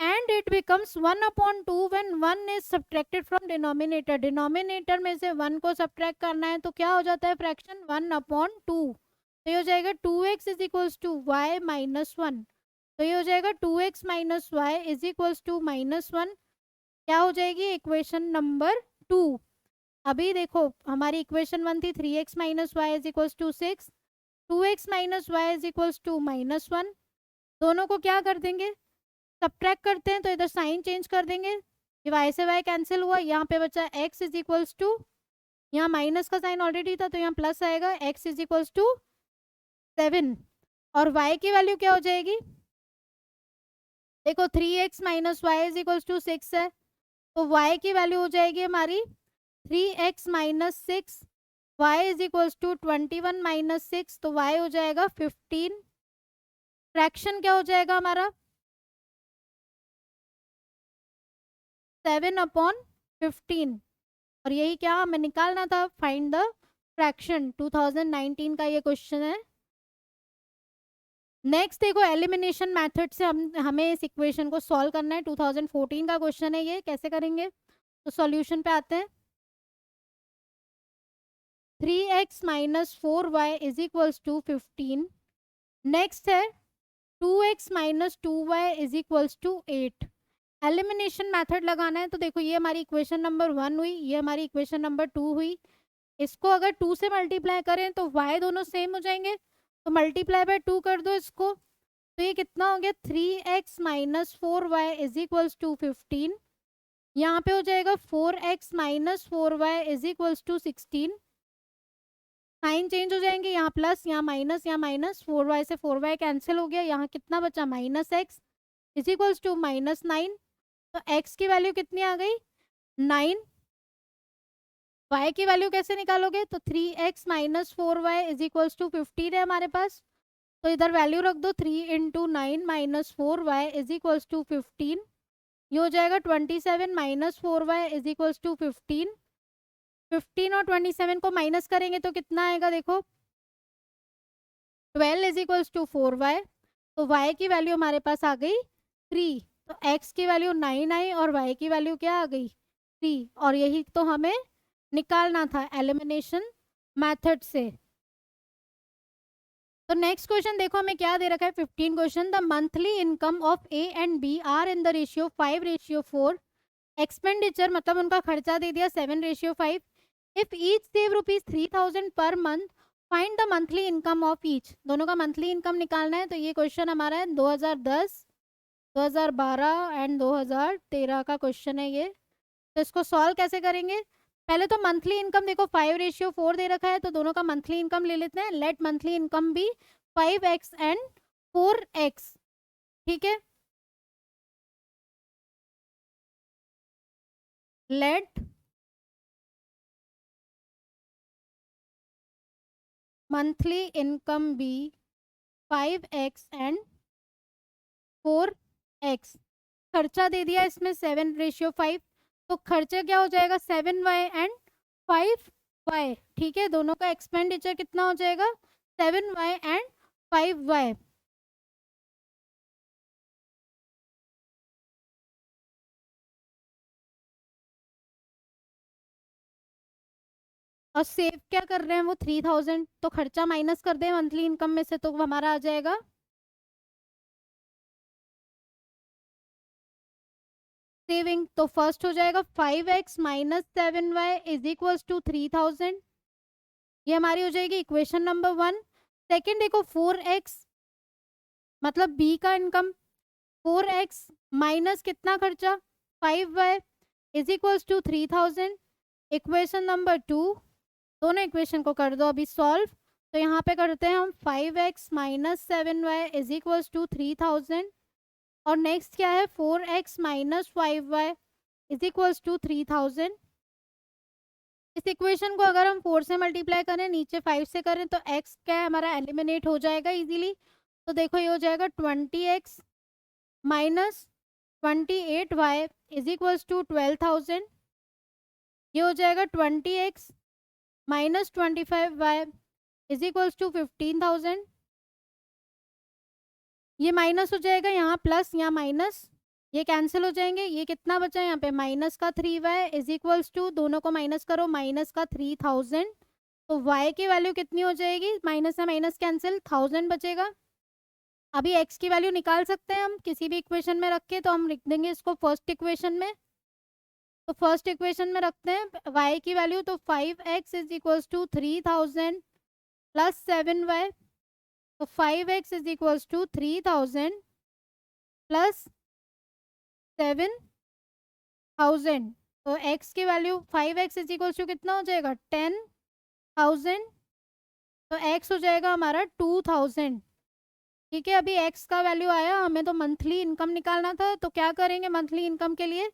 and it becomes 1/2 when 1 is subtracted from denominator. Denominator में से 1 को सब्ट्रैक्ट करना है तो क्या हो जाता है फ्रैक्शन 1/2। तो ये हो जाएगा 2x is equals to y minus 1। तो ये हो जाएगा 2x minus y is equals to -1। क्या हो जाएगी इक्वेशन नंबर 2। अभी देखो हमारी इक्वेशन 1 थी 3x minus y is equals to 6। 2x minus y is equals to -1। दोनों को क्या कर देंगे सब्ट्रैक्ट करते हैं तो इधर साइन चेंज कर देंगे। ये y से y कैंसिल हुआ, यहाँ पे बचा x इज इक्वल्स टू, यहाँ माइनस का साइन ऑलरेडी था तो यहाँ प्लस आएगा, x इज इक्वल्स टू 7। और y की वैल्यू क्या हो जाएगी देखो 3x minus y is equals to 6 है तो y की वैल्यू हो जाएगी हमारी 3x minus 6। Y is equals to 21 minus 6 तो y हो जाएगा 15। फ्रैक्शन क्या हो जाएगा हमारा 7/15। और यही क्या हमें निकालना था फाइंड द फ्रैक्शन। 2019 का ये क्वेश्चन है। नेक्स्ट देखो एलिमिनेशन मेथड से हमें इस इक्वेशन को सॉल्व करना है। 2014 का क्वेश्चन है ये, कैसे करेंगे तो सॉल्यूशन पे आते हैं। 3x minus 4y is equals to 15। Next है 2x minus 2y is equals to 8। Elimination method लगाना है तो देखो ये हमारी इक्वेशन नंबर 1 हुई, ये हमारी इक्वेशन नंबर 2 हुई। इसको अगर 2 से मल्टीप्लाई करें तो y दोनों सेम हो जाएंगे तो मल्टीप्लाई बाय 2 कर दो इसको। तो ये कितना हो गया 3x minus 4y is equals to 15। यहाँ पे हो जाएगा 4x minus 4y is equals to 16। Sign change हो जाएंगे, यहाँ प्लस यहाँ माइनस 4y से 4y कैंसिल हो गया, यहाँ कितना बचा -x इज इक्वल्स टू -9। तो x की वैल्यू कितनी आ गई 9। y की वैल्यू कैसे निकालोगे तो 3x minus 4y is equals to 15 है हमारे पास। तो इधर वैल्यू रख दो 3 into 9 minus 4y is equals to 15। ये हो जाएगा 27 minus 4y is equals to 15। 15 और 27 को माइनस करेंगे तो कितना आएगा देखो 12 इज इक्वल्स टू 4y। तो y की वैल्यू हमारे पास आ गई 3। तो x की वैल्यू 9 आई और y की वैल्यू क्या आ गई 3। और यही तो हमें निकालना था एलिमिनेशन मेथड से। तो नेक्स्ट क्वेश्चन देखो हमें क्या दे रखा है 15 question. The monthly income of A and B are in the ratio 5:4। Expenditure मतलब उनका खर्चा दे दिया 7:5। If each save ₹3000 per month find the monthly income of each. दोनों का मंथली इनकम निकालना है। तो ये क्वेश्चन हमारा है 2010, 2012 एंड 2013 का क्वेश्चन है ये। तो इसको सॉल्व कैसे करेंगे पहले तो मंथली इनकम देखो 5:4 दे रखा है तो दोनों का मंथली इनकम ले लेते हैं। लेट मंथली इनकम भी 5x एंड 4x। ठीक है, let monthly income be 5x and 4x। खर्चा दे दिया इसमें 7:5 तो खर्चा क्या हो जाएगा 7y एंड 5y। ठीक है, दोनों का एक्सपेंडिचर कितना हो जाएगा 7y एंड 5y। और सेव क्या कर रहे हैं वो 3000 तो खर्चा माइनस कर दे मंथली इनकम में से तो हमारा आ जाएगा सेविंग। तो फर्स्ट हो जाएगा 5x minus 7y is equals to 3000। ये हमारी हो जाएगी इक्वेशन नंबर 1। सेकेंड देखो 4x मतलब बी का इनकम 4x माइनस कितना खर्चा 5y is equals to 3000। Equation number 2 दोनों इक्वेशन को कर दो अभी सॉल्व। तो यहाँ पे करते हैं हम 5x minus 7y is equals to 3000 और नेक्स्ट क्या है 4x minus 5y is equals to 3000। इस इक्वेशन को अगर हम 4 से मल्टीप्लाई करें नीचे 5 से करें तो x क्या है हमारा एलिमिनेट हो जाएगा इजीली। तो देखो ये हो जाएगा 20x minus 28y is equals to 12,000। ये हो जाएगा 20x minus 25y is equals to 15,000। ये माइनस हो जाएगा, यहाँ प्लस यहाँ माइनस, ये कैंसिल हो जाएंगे। ये कितना बचा यहाँ पे, माइनस का 3y इज इक्वल्स टू, दोनों को माइनस करो, माइनस का 3000। तो y की वैल्यू कितनी हो जाएगी, माइनस से माइनस कैंसिल, 1000 बचेगा। अभी x की वैल्यू निकाल सकते हैं हम किसी भी इक्वेशन में रख के, तो हम लिख देंगे इसको फर्स्ट इक्वेशन में। तो फर्स्ट इक्वेशन में रखते हैं y की वैल्यू, तो 5x is equals to 3000 plus 7y। तो 5x is equals to 3000 plus 7000। तो x की value 5x is equals to कितना हो जाएगा, 10,000। तो x हो जाएगा हमारा 2000। ठीक है, अभी x का वैल्यू आया, हमें तो मंथली इनकम निकालना था, तो क्या करेंगे मंथली इनकम के लिए,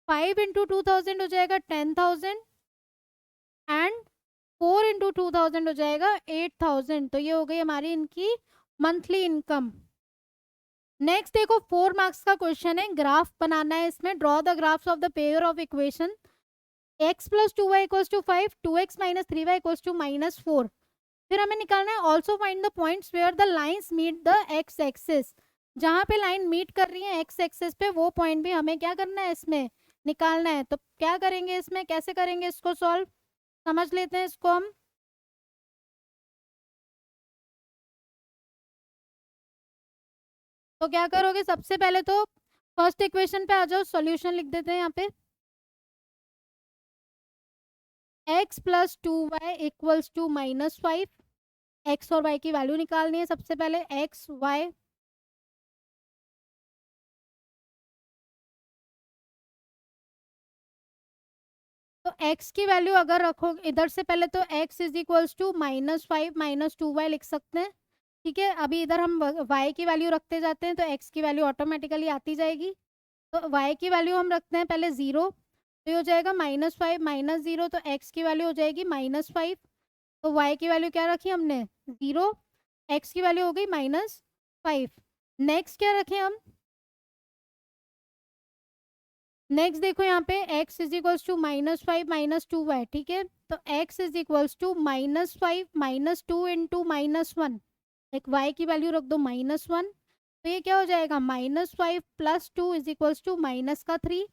5 इंटू 2000 हो जाएगा 10,000 एंड 4 इंटू 2000 हो जाएगा 8000। तो ये हो गई हमारी इनकी मंथली इनकम। नेक्स्ट देखो 4 मार्क्स का क्वेश्चन है, ग्राफ बनाना है इसमें। Draw the graphs of the pair of equation x plus 2y equals to 5, 2x minus 3y equals to minus 4। फिर हमें निकालना है also find the points where the lines meet the x axis. जहाँ पे line meet कर रही है x axis पे, वो पॉइंट भी हमें क्या करना है इसमें निकालना है। तो क्या करेंगे इसमें, कैसे करेंगे इसको सॉल्व, समझ लेते हैं इसको हम। तो क्या करोगे, सबसे पहले तो फर्स्ट इक्वेशन पे आ जाओ, सॉल्यूशन लिख देते हैं यहाँ पे। x plus 2y equals to minus 5। X और y की वैल्यू निकालनी है सबसे पहले, x y। तो x की वैल्यू अगर रखो इधर से पहले, तो x is equals to -5 minus 2y लिख सकते हैं। ठीक है, अभी इधर हम y की वैल्यू रखते जाते हैं, तो x की वैल्यू ऑटोमेटिकली आती जाएगी। तो y की वैल्यू हम रखते हैं पहले 0, तो ये हो जाएगा -5 माइनस 0, तो x की वैल्यू हो जाएगी -5। तो y की वैल्यू क्या रखी हमने, 0, x की वैल्यू हो गई -5। नेक्स्ट क्या रखें हम, नेक्स्ट देखो यहाँ पे x is equals to -5 minus 2y। ठीक है, तो x is equals to -5 minus 2 into -1। एक y की वैल्यू रख दो -1, तो ये क्या हो जाएगा, -5 plus 2 is equals to minus का 3।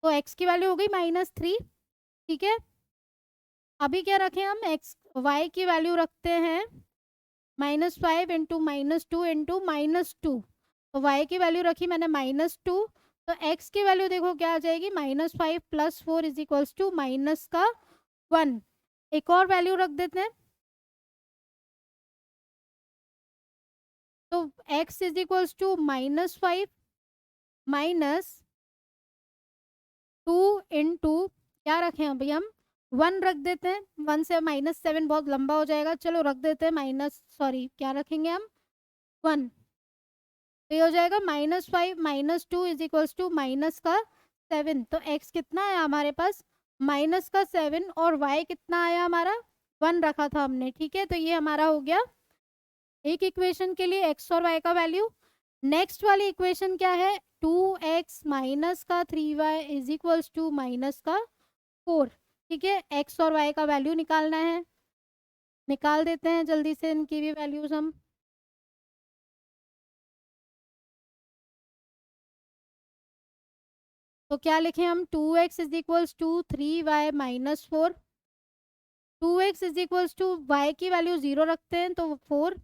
तो x की वैल्यू हो गई -3। ठीक है, अभी क्या रखें हम, x y की वैल्यू रखते हैं -5 इंटू -2 इंटू -2। तो y की वैल्यू रखी मैंने -2, तो x की वैल्यू देखो क्या आ जाएगी, -5 plus 4 is equals to minus का 1। एक और वैल्यू रख देते हैं, तो x is equals to -5 minus 2 into, क्या रखें अभी हम, 1 रख देते हैं। 1 से -7 बहुत लंबा हो जाएगा, चलो रख देते हैं माइनस, सॉरी क्या रखेंगे हम, 1। तो ये हो जाएगा -5 minus 2 is equals to minus का 7। तो x कितना आया हमारे पास, माइनस का 7, और y कितना आया हमारा, 1 रखा था हमने। ठीक है, तो ये हमारा हो गया एक इक्वेशन के लिए x और y का वैल्यू। नेक्स्ट वाली इक्वेशन क्या है, 2x माइनस का 3y is equals to minus का 4। ठीक है, x और y का वैल्यू निकालना है, निकाल देते हैं जल्दी से इनकी भी वैल्यूज हम। तो क्या लिखें हम, 2x is equals to 3y minus 4। 2x is equals to y की वैल्यू 0 रखते हैं, तो 4।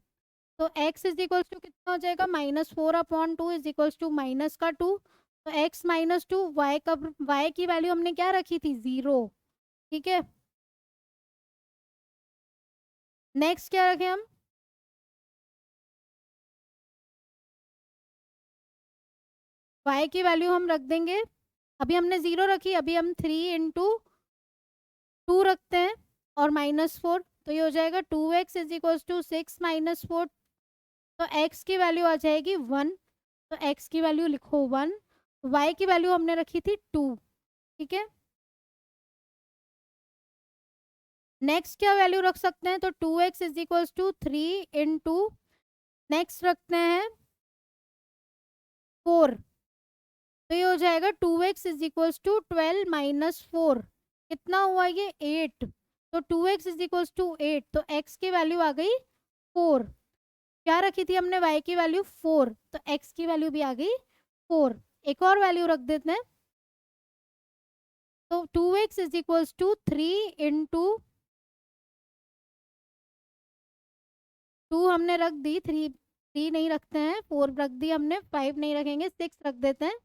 तो x इज इक्वल्स टू कितना हो जाएगा, -4/2 इज इक्वल्स टू माइनस का 2। तो x -2, y का y की वैल्यू हमने क्या रखी थी, 0। ठीक है, नेक्स्ट क्या रखें हम, y की वैल्यू हम रख देंगे, अभी हमने 0 रखी, अभी हम 3 इंटू 2 रखते हैं और -4। तो ये हो जाएगा 2x is equals to 6 minus 4। तो x की वैल्यू आ जाएगी 1, तो x की वैल्यू लिखो 1। y की वैल्यू हमने रखी थी 2। ठीक है, नेक्स्ट क्या वैल्यू रख सकते हैं, तो 2x is equals to 3 into, next रखते हैं 4। तो ये हो जाएगा 2x is equals to 12 minus 4, कितना हुआ ये 8, तो 2x इज इक्वल्स टू 8, तो x की वैल्यू आ गई 4। क्या रखी थी हमने y की वैल्यू 4, तो x की वैल्यू भी आ गई 4। एक और वैल्यू रख देते हैं, तो 2x is equals to 3 into 2 हमने रख दी, 3 नहीं रखते हैं, 4 रख दी हमने, 5 नहीं रखेंगे, 6 रख देते हैं।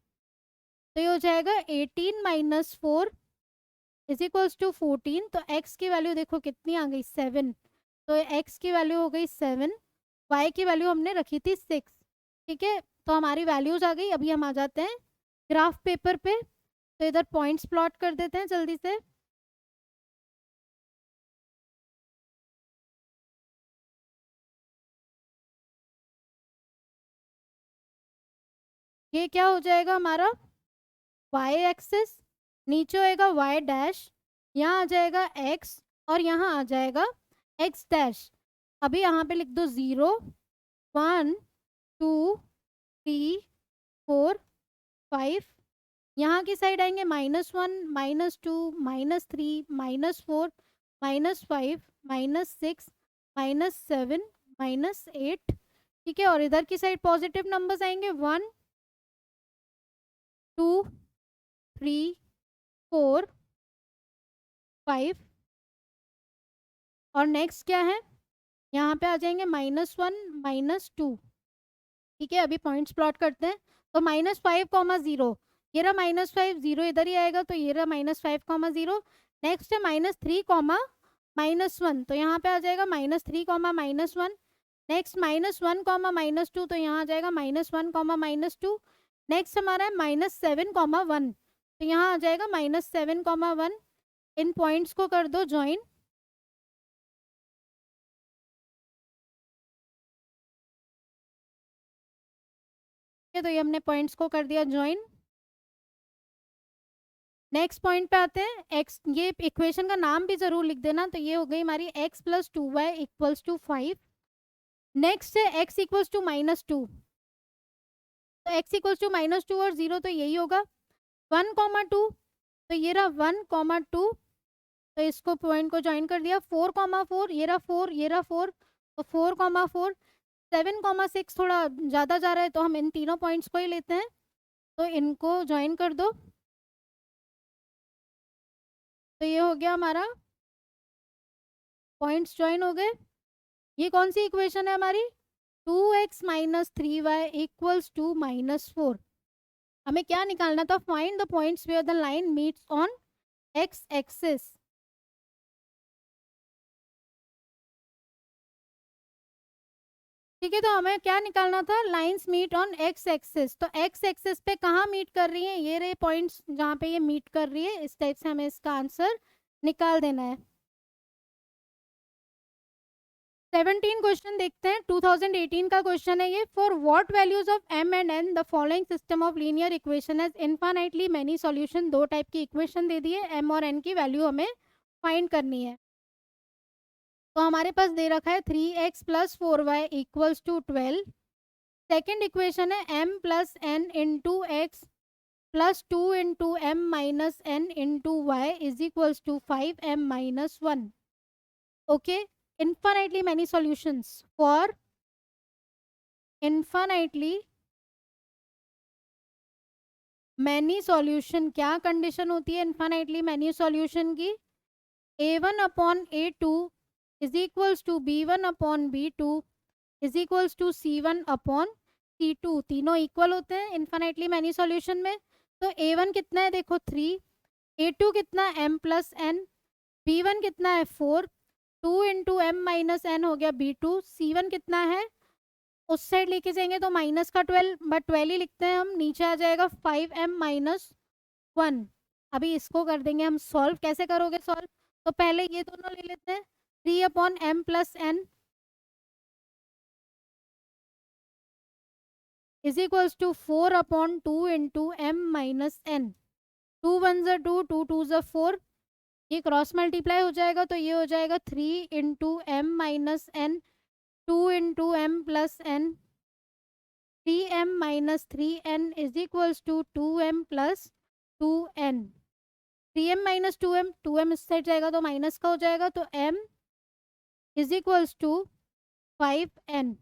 तो ये हो जाएगा 18 माइनस 4 इज इक्वल्स टू 14। तो x की वैल्यू देखो कितनी आ गई 7, तो x की वैल्यू हो गई 7, y की वैल्यू हमने रखी थी 6। ठीक है, तो हमारी वैल्यूज आ गई। अभी हम आ जाते हैं ग्राफ पेपर पे, तो इधर पॉइंट्स प्लॉट कर देते हैं जल्दी से। ये क्या हो जाएगा हमारा y एक्सिस, नीचे होएगा y डैश, यहाँ आ जाएगा x और यहाँ आ जाएगा x डैश। अभी यहाँ पे लिख दो 0 1 2 3 4 5, यहाँ की साइड आएंगे -1 -2 -3 -4 -5 -6 -7 -8। ठीक है, और इधर की साइड पॉजिटिव नंबर्स आएंगे 1 2 3 4 5, और नेक्स्ट क्या है, यहाँ पे आ जाएंगे -1 -2। ठीक है, अभी पॉइंट्स प्लॉट करते हैं। तो -5, 0, ये रहा -5, 0 इधर ही आएगा, तो ये रहा -5, 0। नेक्स्ट है -3, -1, तो यहाँ पे आ जाएगा -3, -1। नेक्स्ट -1, -2, तो यहाँ आ जाएगा -1, -2। नेक्स्ट हमारा है -7, 1, तो यहाँ आ जाएगा -7, 1। इन पॉइंट्स को कर दो ज्वाइन। तो ये हमने पॉइंट्स को कर दिया ज्वाइन। नेक्स्ट पॉइंट पे आते हैं, एक्स, ये इक्वेशन का नाम भी जरूर लिख देना। तो ये हो गई हमारी x plus 2y equals to 5। Next है x इक्वल्स टू -2, तो x इक्वल्स टू -2 और 0, तो यही होगा 1, 2, तो ये रहा 1, 2, तो इसको पॉइंट को ज्वाइन कर दिया। 4, 4, ये रहा 4, ये रहा 4, तो 4, 4। 7, 6 थोड़ा ज़्यादा जा रहा है, तो हम इन तीनों पॉइंट्स को ही लेते हैं, तो इनको ज्वाइन कर दो। तो ये हो गया हमारा, पॉइंट्स ज्वाइन हो गए। ये कौन सी इक्वेशन है हमारी, 2x minus 3y equals to -4। हमें क्या निकालना था, find the points where the line meets on x axis. ठीक है, तो हमें क्या निकालना था, lines meet on x axis. तो x एक्सिस पे कहाँ मीट कर रही है, ये रहे पॉइंट्स जहाँ पे ये मीट कर रही है। इस टाइप से हमें इसका आंसर निकाल देना है। 17 क्वेश्चन देखते हैं, 2018 का क्वेश्चन है ये। For what values of m and n the following system of linear equation has infinitely many solution. दो टाइप की इक्वेशन दे दी है, m और n की वैल्यू हमें फाइंड करनी है। तो हमारे पास दे रखा है 3x plus 4y equals to 12। Second equation है m plus n into x plus 2 into m minus n into y is equals to 5m minus 1। Okay, infinitely many solutions for infinitely many solution। क्या condition होती है infinitely many solution की, a1 upon a2 is equals to b1 upon b2 is equals to c1 upon c2। तीनों equal होते हैं infinitely many solution में। तो a1 कितना है देखो 3, a2 कितना है m प्लस n, b1 कितना है 4, 2 इंटू एम माइनस एन हो गया b2, c1 कितना है, उस साइड लेके जाएंगे तो माइनस का 12, बट 12 ही लिखते हैं हम, नीचे आ जाएगा 5m माइनस 1। अभी इसको कर देंगे हम सॉल्व। कैसे करोगे सॉल्व, तो पहले ये दोनों ले लेते हैं, 3 upon m plus n is equals to 4 upon 2 into m minus n. 2 1 ज़ा 2, 2 2 ज़ा 4, ये क्रॉस मल्टीप्लाई हो जाएगा, तो ये हो जाएगा 3 into m minus n 2 into m plus n 3m minus 3n is equals to 2m plus 2n। 3m minus 2m, 2m इस साइड जाएगा तो माइनस का हो जाएगा, तो m is equals to 5n।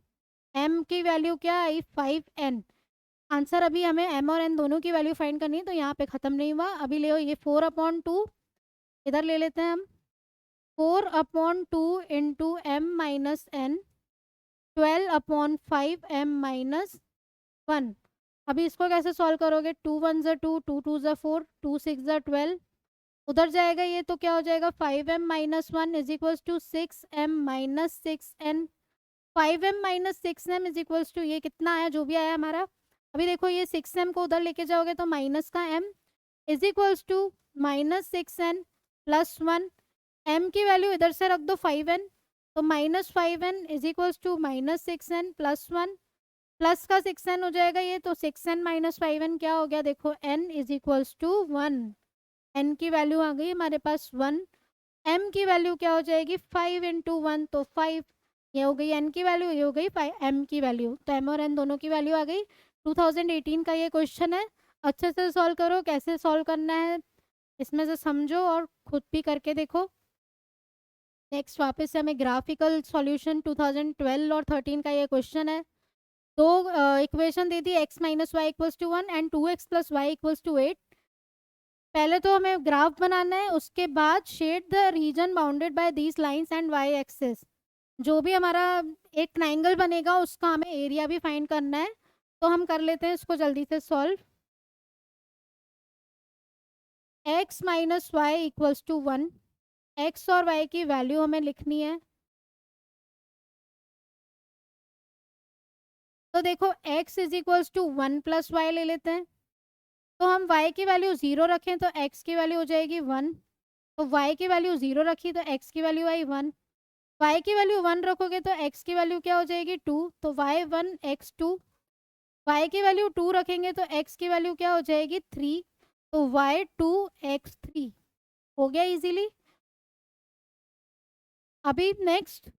m की वैल्यू क्या आई? 5n। आंसर अभी हमें m और n दोनों की वैल्यू फाइंड करनी है, तो यहाँ पे ख़त्म नहीं हुआ। अभी ले ये 4/2 इधर ले लेते हैं हम। 4/2 into m minus N, 12/5m-1। अभी इसको कैसे सॉल्व करोगे? 2 1 ज़ा 2, 2 2 ज़ा 4, 2 6 ज़ा 12। उधर जाएगा ये तो क्या हो जाएगा? 5m-1 is equals to 6m-6n। 5m-6m is equals to ये कितना आया? जो भी आया हमारा। अभी देखो ये 6m को उधर लेके जाओगे तो माइनस का m is equals to -6n plus 1। m की वैल्यू इधर से रख दो 5n, तो -5n is equals to -6n plus 1। Plus का 6n हो जाएगा ये, तो 6n माइनस 5n क्या हो गया? देखो n is equals to 1। n की वैल्यू आ गई हमारे पास 1। m की वैल्यू क्या हो जाएगी? 5 इंटू 1, तो 5। ये हो गई n की वैल्यू, ये हो गई m की वैल्यू। तो m और n दोनों की वैल्यू आ गई। 2018 का ये क्वेश्चन है। अच्छे से सॉल्व करो। कैसे सॉल्व करना है इसमें से समझो और खुद भी करके देखो। नेक्स्ट वापस से हमें ग्राफिकल सॉल्यूशन 2012 और 13 का ये क्वेश्चन है। दो इक्वेशन दे दी, x minus y equals to 1 and 2x plus y equals to 8। पहले तो हमें ग्राफ बनाना है, उसके बाद shade the region bounded by these lines and y axes. जो भी हमारा एक ट्राइंगल बनेगा उसका हमें एरिया भी फाइंड करना है। तो हम कर लेते हैं इसको जल्दी से solve. x minus y equals to 1। x और y की वैल्यू हमें लिखनी है। तो देखो x is equals to 1 plus y ले लेते हैं। तो हम y की वैल्यू 0 रखें तो x की वैल्यू हो जाएगी 1। तो y की वैल्यू 0 रखी तो x की वैल्यू आई 1। y की वैल्यू 1 रखोगे तो x की वैल्यू क्या हो जाएगी? 2। तो y1 x2। y की वैल्यू 2 रखेंगे तो x की वैल्यू क्या हो जाएगी? 3। तो y2 x3 हो गया इजीली। अभी next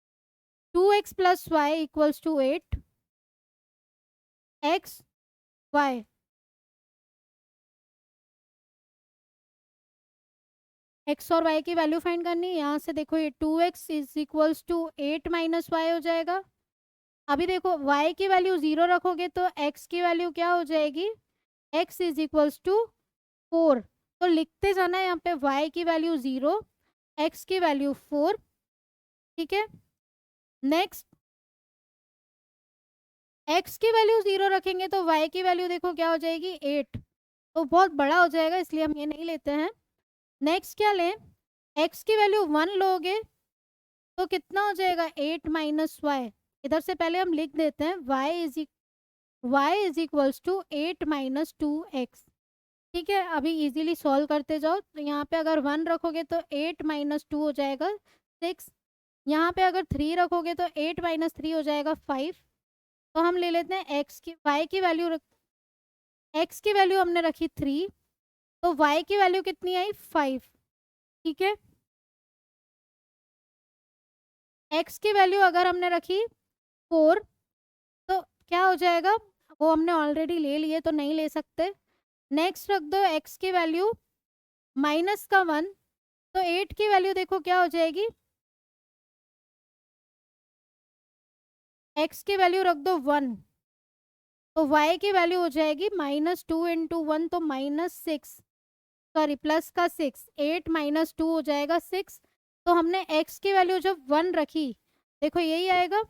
2x plus y equals to 8। x y, x और y की वैल्यू फाइंड करनी है। यहाँ से देखो ये 2x is equals to 8 minus y हो जाएगा। अभी देखो y की वैल्यू 0 रखोगे तो x की वैल्यू क्या हो जाएगी? x is equals to 4। तो लिखते जाना है यहाँ पे y की वैल्यू 0, x की वैल्यू 4। ठीक है। नेक्स्ट x की वैल्यू 0 रखेंगे तो y की वैल्यू देखो क्या हो जाएगी? 8। तो बहुत बड़ा हो जाएगा इसलिए हम ये नहीं लेते हैं। नेक्स्ट क्या लें? x की वैल्यू 1 लोगे तो कितना हो जाएगा? 8 माइनस वाई। इधर से पहले हम लिख देते हैं y is equals to 8 minus 2x। ठीक है। अभी इजीली सॉल्व करते जाओ। तो यहाँ पे अगर 1 रखोगे तो 8 माइनस 2 हो जाएगा 6। यहाँ पे अगर 3 रखोगे तो 8 माइनस 3 हो जाएगा 5। तो हम ले लेते हैं y की वैल्यू x की वैल्यू हमने रखी 3, तो y की वैल्यू कितनी आई? 5। ठीक है। x की वैल्यू अगर हमने रखी 4, तो क्या हो जाएगा? वो हमने ऑलरेडी ले लिए तो नहीं ले सकते। नेक्स्ट रख दो x की वैल्यू माइनस का 1, तो 8 की वैल्यू देखो क्या हो जाएगी? x की वैल्यू रख दो 1, तो y की वैल्यू हो जाएगी -2 इंटू 1, तो -6। सॉरी प्लस का 6, 8 माइनस 2 हो जाएगा 6। तो हमने x की वैल्यू जब 1 रखी, देखो यही आएगा।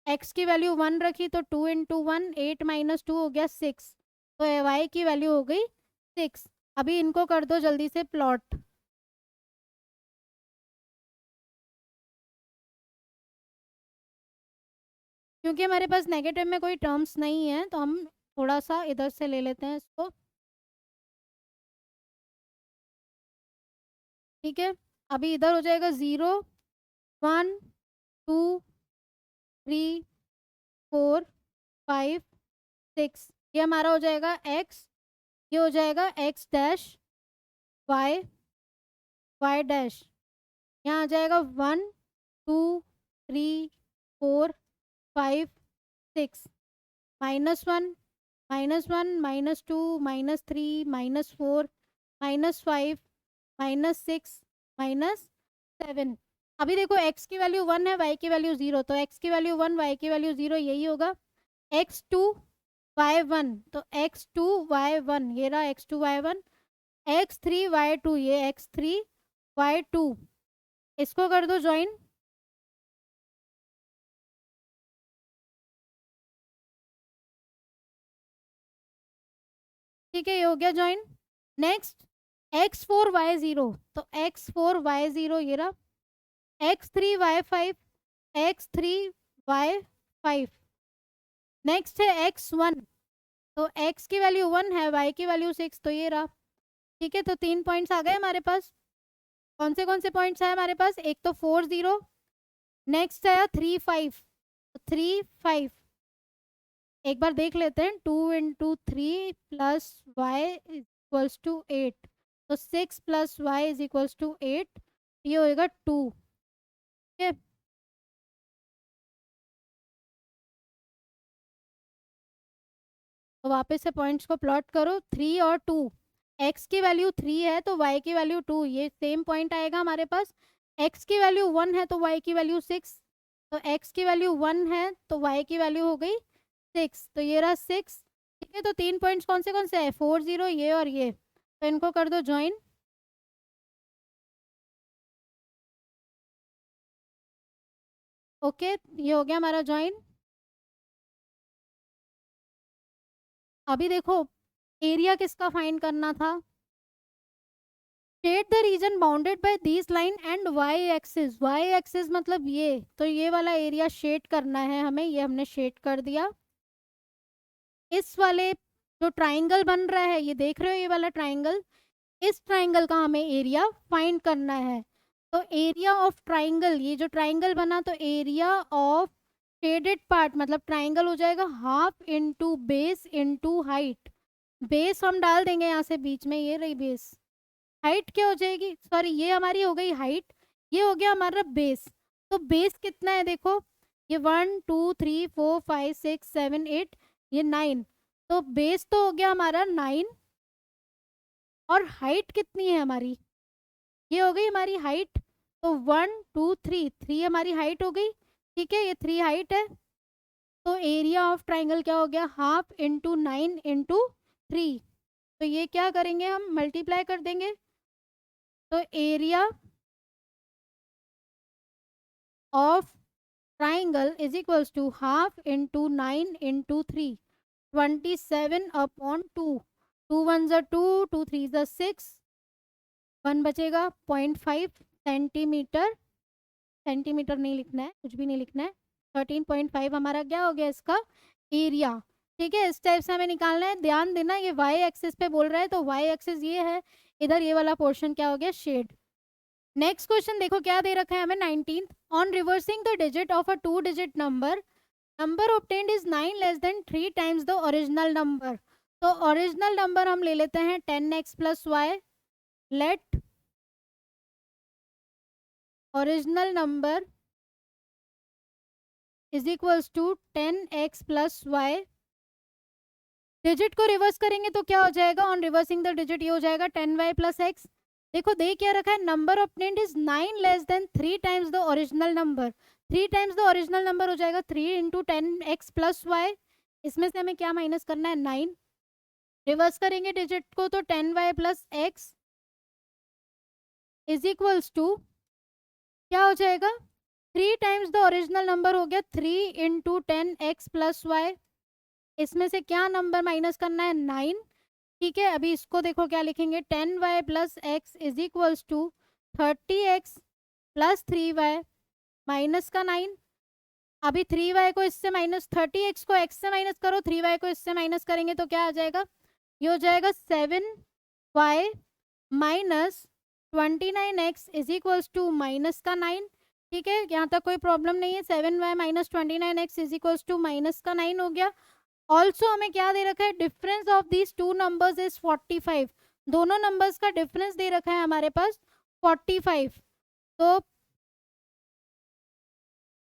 x की वैल्यू 1 रखी तो 2 इंटू 1, 8 माइनस 2 हो गया 6। तो y की वैल्यू हो गई 6। अभी इनको कर दो जल्दी से प्लॉट। क्योंकि हमारे पास नेगेटिव में कोई टर्म्स नहीं है तो हम थोड़ा सा इधर से ले लेते हैं इसको। ठीक है। अभी इधर हो जाएगा 0 1 2 3 4 5 6। ये हमारा हो जाएगा x, ये हो जाएगा x dash, y y dash. यहाँ आ जाएगा 1 2 3 4 5 6। -1, -1, -2, -3, -4, -5, -6, -7। अभी देखो x की वैल्यू 1 है, y की वैल्यू 0, तो x की वैल्यू 1, y की वैल्यू 0, यही होगा। x2 y1, तो x2 y1 ये रहा x2 y1, x3 y2 ये x3 y2, इसको कर दो ज्वाइन। ठीक है, ये हो गया ज्वाइन। नेक्स्ट x4 y0, तो x4 y0 ये रहा x3 y5, x3 y5। Next है x1, तो x की वैल्यू 1 है, y की वैल्यू 6, तो ये रहा। ठीक है, तो 3 पॉइंट्स आ गए हमारे पास। कौन से पॉइंट्स है हमारे पास? एक तो 4 0, नेक्स्ट है 3 5, 3 5। एक बार देख लेते हैं, 2 × 3 + y = 8, तो 6 + y = 8, ये होएगा 2। ठीक है, तो वापस से पॉइंट्स को प्लॉट करो, 3 और 2। x की वैल्यू 3 है तो y की वैल्यू 2, ये सेम पॉइंट आएगा हमारे पास। x की वैल्यू 1 है तो y की वैल्यू 6, तो x की वैल्यू 1 है तो y की वैल्यू हो गई 6, तो ये रहा 6। ठीक है, तो 3 पॉइंट्स कौन से है? 4 0 ये और ये, तो इनको कर दो ज्वाइन। ओके, ये हो गया हमारा ज्वाइन। अभी देखो, एरिया किसका फाइंड करना था? State the region bounded by this line and y axis. Y axis मतलब ये, तो ये वाला एरिया शेड करना है हमें, ये हमने शेड कर दिया। इस वाले जो ट्राइंगल बन रहा है, ये देख रहे हो ये वाला ट्राइंगल, इस ट्राइंगल का हमें एरिया फाइंड करना है। तो एरिया ऑफ ट्राइंगल, ये जो ट्राइंगल बना, तो एरिया ऑफ शेडेड पार्ट मतलब ट्राइंगल हो जाएगा half into base into height. Base हम डाल देंगे यहाँ से बीच में, ये रही बेस। हाइट क्या हो जाएगी? सॉरी, ये हमारी हो गई हाइट, ये हो गया हमारा बेस। तो बेस कितना है देखो, ये 1 2 3 4 5 6 7 8, ये 9, तो बेस तो हो गया हमारा 9। और हाइट कितनी है हमारी? ये हो गई हमारी हाइट, तो 1 2 3 हमारी हाइट हो गई। ठीक है, ये 3 हाइट है, तो एरिया ऑफ ट्राइंगल क्या हो गया? Half into 9 into 3। तो ये क्या करेंगे, हम मल्टीप्लाई कर देंगे, तो area of triangle is equals to half into 9 into 3, 27/2। 2 1 2, 2 3 6, 1 बचेगा 0.5 सेंटीमीटर। सेंटीमीटर नहीं लिखना है, कुछ भी नहीं लिखना है। 13.5 हमारा क्या हो गया इसका एरिया। ठीक है, इस टाइप से हमें निकालना है। ध्यान देना, ये वाई एक्सिस पे बोल रहा है, तो वाई एक्सिस ये है, इधर ये वाला पोर्शन क्या हो गया? शेड। नेक्स्ट क्वेश्चन देखो क्या दे रखा है हमें, 19th। On reversing the digit of a 2 digit number, number obtained is 9 less than 3 times the original number. तो ओरिजिनल नंबर हम ले लेते हैं 10x + y। Let original number is equals to 10x + y। Digit को reverse करेंगे तो क्या हो जाएगा? ऑन रिवर्सिंग द डिजिट ये हो जाएगा 10y + x। देखो दे क्या रखा है, number obtained is 9 less than 3 times the original number. 3 times the original number हो जाएगा 3 इंटू 10x + y। इसमें से हमें क्या माइनस करना है? 9। रिवर्स करेंगे डिजिट को तो 10y + x is equals to क्या हो जाएगा? 3 टाइम्स द ओरिजिनल नंबर हो गया 3 इंटू 10x + y। इसमें से क्या नंबर माइनस करना है? 9। ठीक है, अभी इसको देखो क्या लिखेंगे, 10y + x is equals to 30x + 3y minus का 9। अभी 3y को इससे माइनस, 30x को x से माइनस करो, 3y को इससे माइनस करेंगे तो क्या आ जाएगा? ये हो जाएगा 7y minus 29x is equals to minus का 9। ठीक है, यहाँ तक कोई प्रॉब्लम नहीं है। 7y minus 29x is equals to minus का 9 हो गया। ऑल्सो हमें क्या दे रखा है? Difference of these two numbers is 45। दोनों नंबर्स का डिफरेंस दे रखा है हमारे पास 45। तो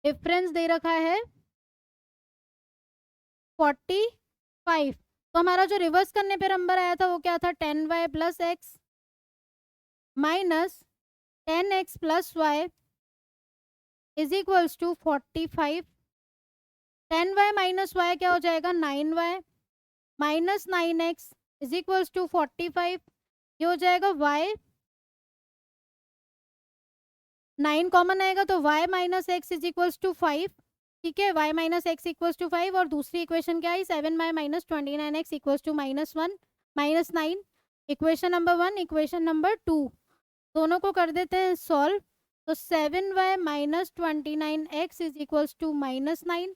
डिफरेंस दे रखा है 45। तो हमारा जो रिवर्स करने पे नंबर आया था वो क्या था, 10y plus x minus 10x plus y is equals to 45। 10y minus y क्या हो जाएगा, 9y minus 9x is equals to 45। ये हो जाएगा y, 9 कॉमन आएगा तो y minus x is equals to 5। ठीक है, y minus x equals to 5। और दूसरी इक्वेशन क्या आई, 7y minus 29x equals to -1 minus 9। Equation number 1, equation number 2 दोनों को कर देते हैं सॉल्व। तो 7y minus 29x is equals to -9।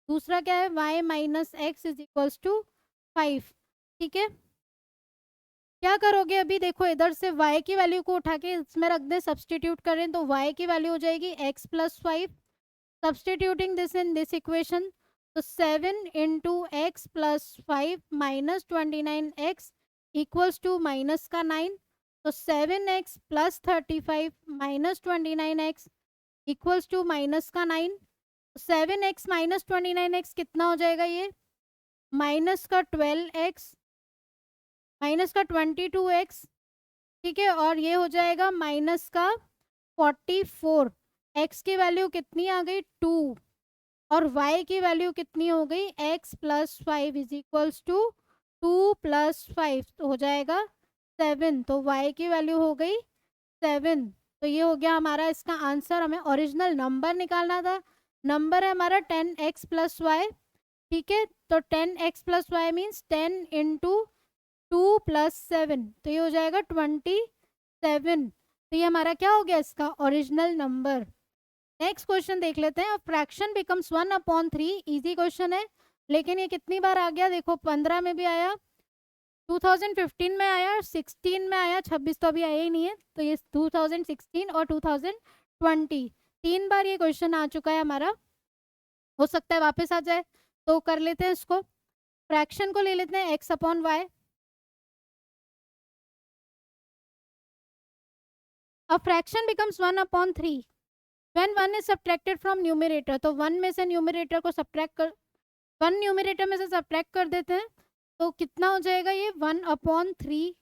दूसरा क्या है, y minus x is equals to 5। ठीक है, क्या करोगे अभी देखो, इधर से y की वैल्यू को उठा के इसमें रख दें, सब्सटीट्यूट करें तो y की वैल्यू हो जाएगी x plus 5। Substituting this in this equation, तो 7 into x plus 5 minus 29x equals to minus का 9। तो 7x plus 35 minus 29x equals to minus का 9। 7x माइनस 29x कितना हो जाएगा, ये माइनस का 12x माइनस का 22x। ठीक है, और ये हो जाएगा माइनस का 44। x की वैल्यू कितनी आ गई, 2। और y की वैल्यू कितनी हो गई, x plus 5 is equals to 2 plus 5 तो हो जाएगा 7। तो y की वैल्यू हो गई 7। तो ये हो गया हमारा इसका आंसर। हमें ओरिजिनल नंबर निकालना था, नंबर है हमारा 10x प्लस वाई। ठीक है, तो 10x plus y means 10 into 2 plus 7, तो ये हो जाएगा 27। तो ये हमारा क्या हो गया, इसका ओरिजिनल नंबर। नेक्स्ट क्वेश्चन देख लेते हैं। Fraction becomes 1/3। इजी क्वेश्चन है, लेकिन ये कितनी बार आ गया देखो, 15 में भी आया, 2015 में आया, 16 में आया, 26 तो अभी आया ही नहीं है, तो ये 2016 और 2020 3 बार ये क्वेश्चन आ चुका है हमारा। हो सकता है वापस आ जाए, तो कर लेते हैं इसको। फ्रैक्शन को ले लेते हैं x upon y. A fraction becomes 1/3 when 1 is subtracted from numerator। तो 1 में से न्यूमरेटर को सब्ट्रैक्ट कर, 1 न्यूमरेटर में से सब्ट्रैक्ट कर देते हैं, तो कितना हो जाएगा ये 1/3।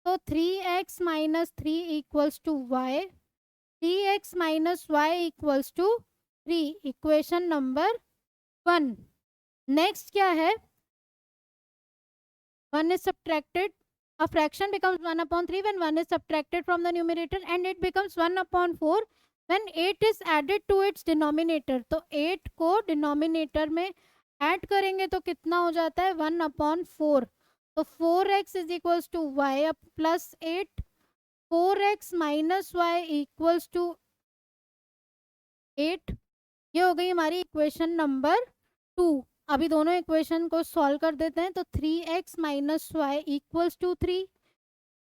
तो 3x minus 3 equals to y, 3x minus y equals to 3। Equation number 1। Next क्या है, 1 is subtracted, a fraction becomes 1/3 when 1 is subtracted from the numerator, and it becomes 1/4 when 8 is added to its denominator। तो 8 को denominator में add करेंगे तो कितना हो जाता है 1/4। तो 4x is equals to y plus 8, 4x minus y equals to 8। ये हो गई हमारी इक्वेशन नंबर 2। अभी दोनों इक्वेशन को सॉल्व कर देते हैं। तो 3x minus y equals to 3,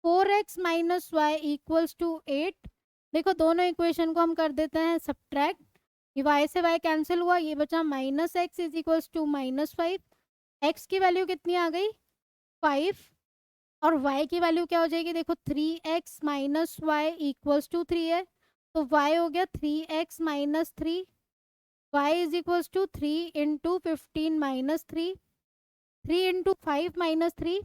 4x minus y equals to 8। देखो दोनों इक्वेशन को हम कर देते हैं सब्ट्रैक्ट, ये y से y कैंसिल हुआ, ये बचा minus x is equals to -5। x की वैल्यू कितनी आ गई 5, और y की वैल्यू क्या हो जाएगी देखो, 3x minus y equals to 3 है, तो y हो गया 3x minus 3, y is equals to 3 into 15 minus 3, 3 into 5 minus 3,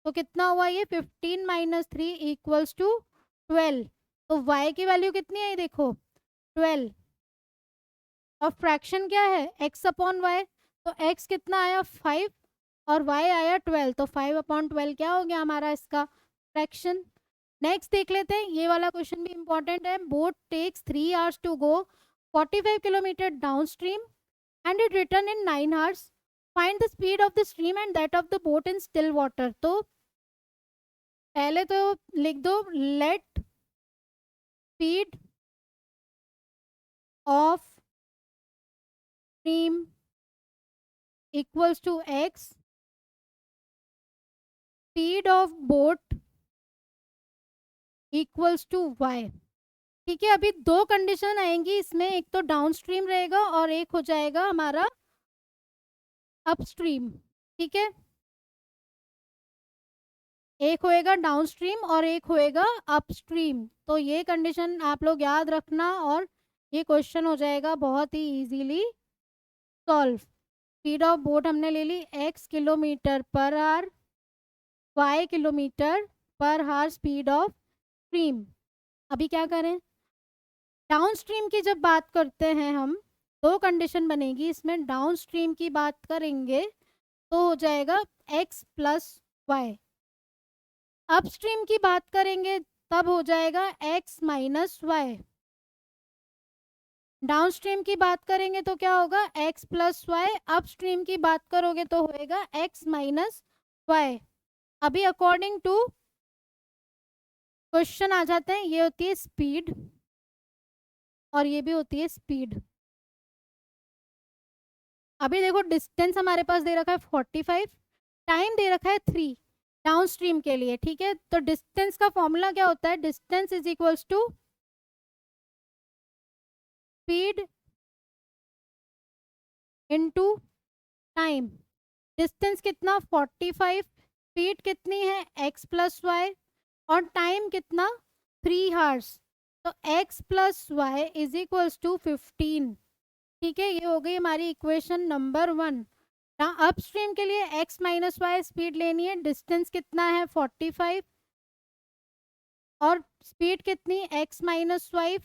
तो कितना हुआ ये 15 माइनस 3 इक्वल्स टू 12। तो y की वैल्यू कितनी आई देखो 12, और फ्रैक्शन क्या है x अपॉन वाई, तो x कितना आया 5 और y आया 12, तो 5/12 क्या हो गया हमारा इसका फ्रैक्शन। नेक्स्ट देख लेते हैं, ये वाला क्वेश्चन भी इंपॉर्टेंट है। Boat takes 3 hours to go 45 kilometre downstream and it return in 9 hours. Find the speed of the stream and that of the boat in still water. तो पहले तो लिख दो let speed of stream equals to x, speed of boat equals to y। ठीक है, अभी दो condition आएंगी इसमें, एक तो डाउन स्ट्रीम रहेगा और एक हो जाएगा हमारा अपस्ट्रीम। ठीक है, एक होएगा डाउन स्ट्रीम और एक होएगा अपस्ट्रीम। तो ये कंडीशन आप लोग याद रखना और ये क्वेश्चन हो जाएगा बहुत ही easily solve. Speed of boat हमने ले ली x kilometre per hour, y kilometre per hour speed of stream. अभी क्या करें, डाउन स्ट्रीम की जब बात करते हैं हम, दो कंडीशन बनेगी इसमें। डाउन स्ट्रीम की बात करेंगे तो हो जाएगा x प्लस वाई। अपस्ट्रीम की बात करेंगे तब हो जाएगा x minus y. Downstream की बात करेंगे तो क्या होगा, x प्लस वाई। अपस्ट्रीम की बात करोगे तो होएगा x माइनस वाई। अभी अकॉर्डिंग टू क्वेश्चन आ जाते हैं। ये होती है स्पीड और ये भी होती है स्पीड। अभी देखो डिस्टेंस हमारे पास दे रखा है 45, टाइम दे रखा है 3 डाउन स्ट्रीम के लिए, ठीक है। तो डिस्टेंस का फॉर्मूला क्या होता है, distance is equals to speed into time. Distance कितना 45, स्पीड कितनी है x प्लस वाई, और टाइम कितना 3 आवर्स। तो x plus y is equals to 15, ठीक है। ये हो गई हमारी इक्वेशन नंबर 1। अपस्ट्रीम के लिए x माइनस वाई स्पीड लेनी है, डिस्टेंस कितना है 45 और स्पीड कितनी x माइनस वाई,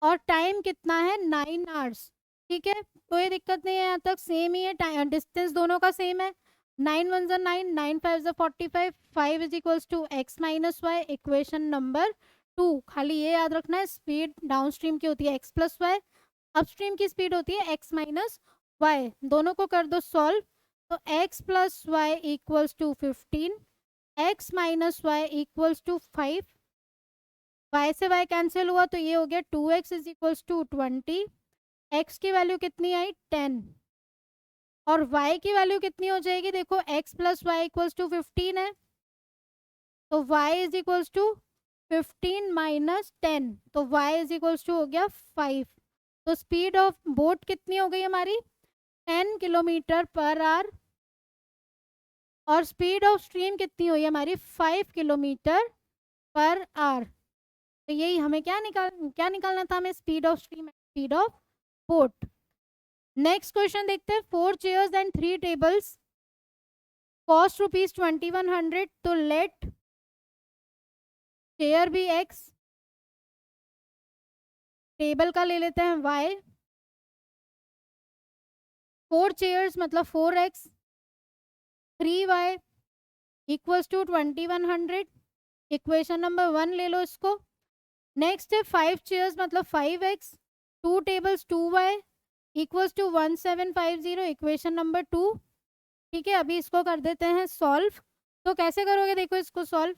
और टाइम कितना है 9 आवर्स, ठीक है। कोई दिक्कत नहीं है, यहाँ तक सेम ही है, डिस्टेंस दोनों का सेम है। 9 1 ज़ा 9, 9 5 ज़ा 45, 5 is equals to x minus y, equation number 2। खाली ये याद रखना है, स्पीड डाउन स्ट्रीम की होती है x प्लस वाई, अपस्ट्रीम की स्पीड होती है x माइनस वाई। दोनों को कर दो सॉल्व, तो x plus y equals to 15, x minus y equals to 5, y से y कैंसिल हुआ तो ये हो गया 2x is equals to 20, x की वैल्यू कितनी आई 10, और y की वैल्यू कितनी हो जाएगी, देखो x plus y equals to 15 है, तो y is equals to 15 minus 10, तो y इज इक्वल्स टू हो गया 5। तो स्पीड ऑफ बोट कितनी हो गई हमारी 10 किलोमीटर पर आवर, और स्पीड ऑफ स्ट्रीम कितनी हुई हमारी 5 किलोमीटर पर आवर। तो यही हमें क्या निकालना था, हमें speed of stream, speed of boat. Next question देखते हैं। 4 chairs and 3 tables cost rupees 2100। तो लेट चेयर भी x, टेबल का ले लेते हैं y। 4 चेयर्स मतलब 4x, 3y equals to 2100, equation number 1 ले लो इसको। नेक्स्ट है 5 चेयर्स मतलब 5x, 2 tables 2y equals to 1750, equation number 2, ठीक है। अभी इसको कर देते हैं सॉल्व। तो कैसे करोगे, देखो इसको सॉल्व,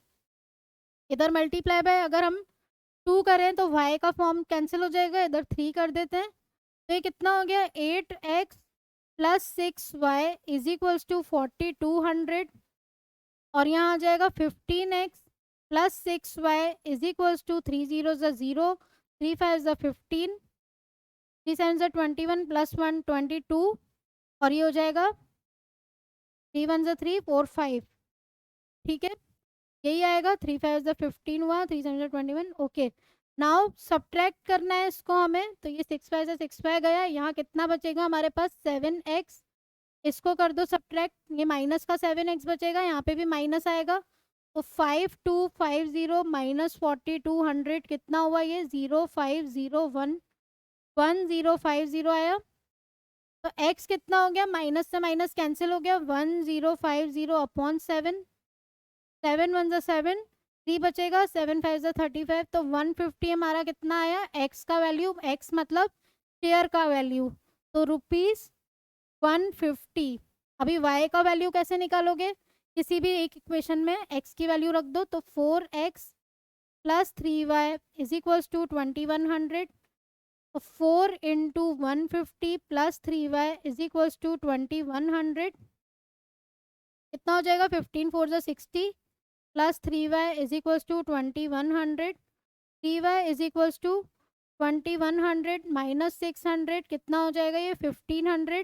इधर मल्टीप्लाई बाय अगर हम 2 करें तो y का फॉर्म कैंसिल हो जाएगा, इधर 3 कर देते हैं, तो ये कितना हो गया 8x plus 6y is equals to 4200, और यहाँ आ जाएगा 15x plus 6y is equals to 3 0 0, 3 5 15, 3 7 21 plus 1 22, और ये हो जाएगा 3 1 3 4 5, ठीक है। यही आएगा, 3 5 15 हुआ, 3 7 21, ओके। नाउ सब्ट्रैक्ट करना है इसको हमें, तो ये 6 5 6 5 गया, यहाँ कितना बचेगा हमारे पास 7x, इसको कर दो सब्ट्रैक्ट, ये माइनस का 7x बचेगा, यहाँ पे भी माइनस आएगा, तो 5250 माइनस 4200 कितना हुआ, ये 0501, 1050 आया। तो x कितना हो गया, माइनस से माइनस कैंसिल हो गया, 1050 अपॉन 7, 7 1 7, 3 बचेगा, 7 5 35, तो 150 हमारा कितना आया, x का वैल्यू, x मतलब शेयर का वैल्यू, तो ₹150। अभी y का वैल्यू कैसे निकालोगे, किसी भी एक इक्वेशन में x की वैल्यू रख दो, तो 4x plus 3y is equals to 2100, तो 4 into 150 plus 3y is equals to 2100, कितना हो जाएगा 15 4 60 plus 3y is equals to 2100, 3y is equals to 2100 minus 600 कितना हो जाएगा, ये 1500।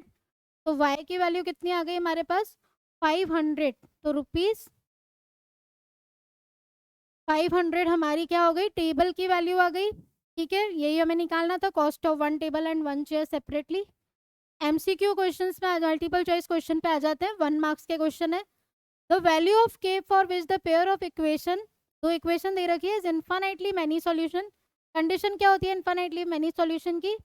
तो y की वैल्यू कितनी आ गई हमारे पास 500, तो रुपीज 500 हमारी क्या हो गई, टेबल की वैल्यू आ गई, ठीक है। यही हमें निकालना था, cost of 1 table and 1 chair separately. MCQ questions में मल्टीपल चॉइस क्वेश्चन पे आ जाते हैं, 1 मार्क्स के क्वेश्चन है। The value of k for which the pair of equation, तो इक्वेशन दे रखी है is infinitely many solution. Condition क्या होती है इन्फाइनाइटली मैनी सॉल्यूशन की?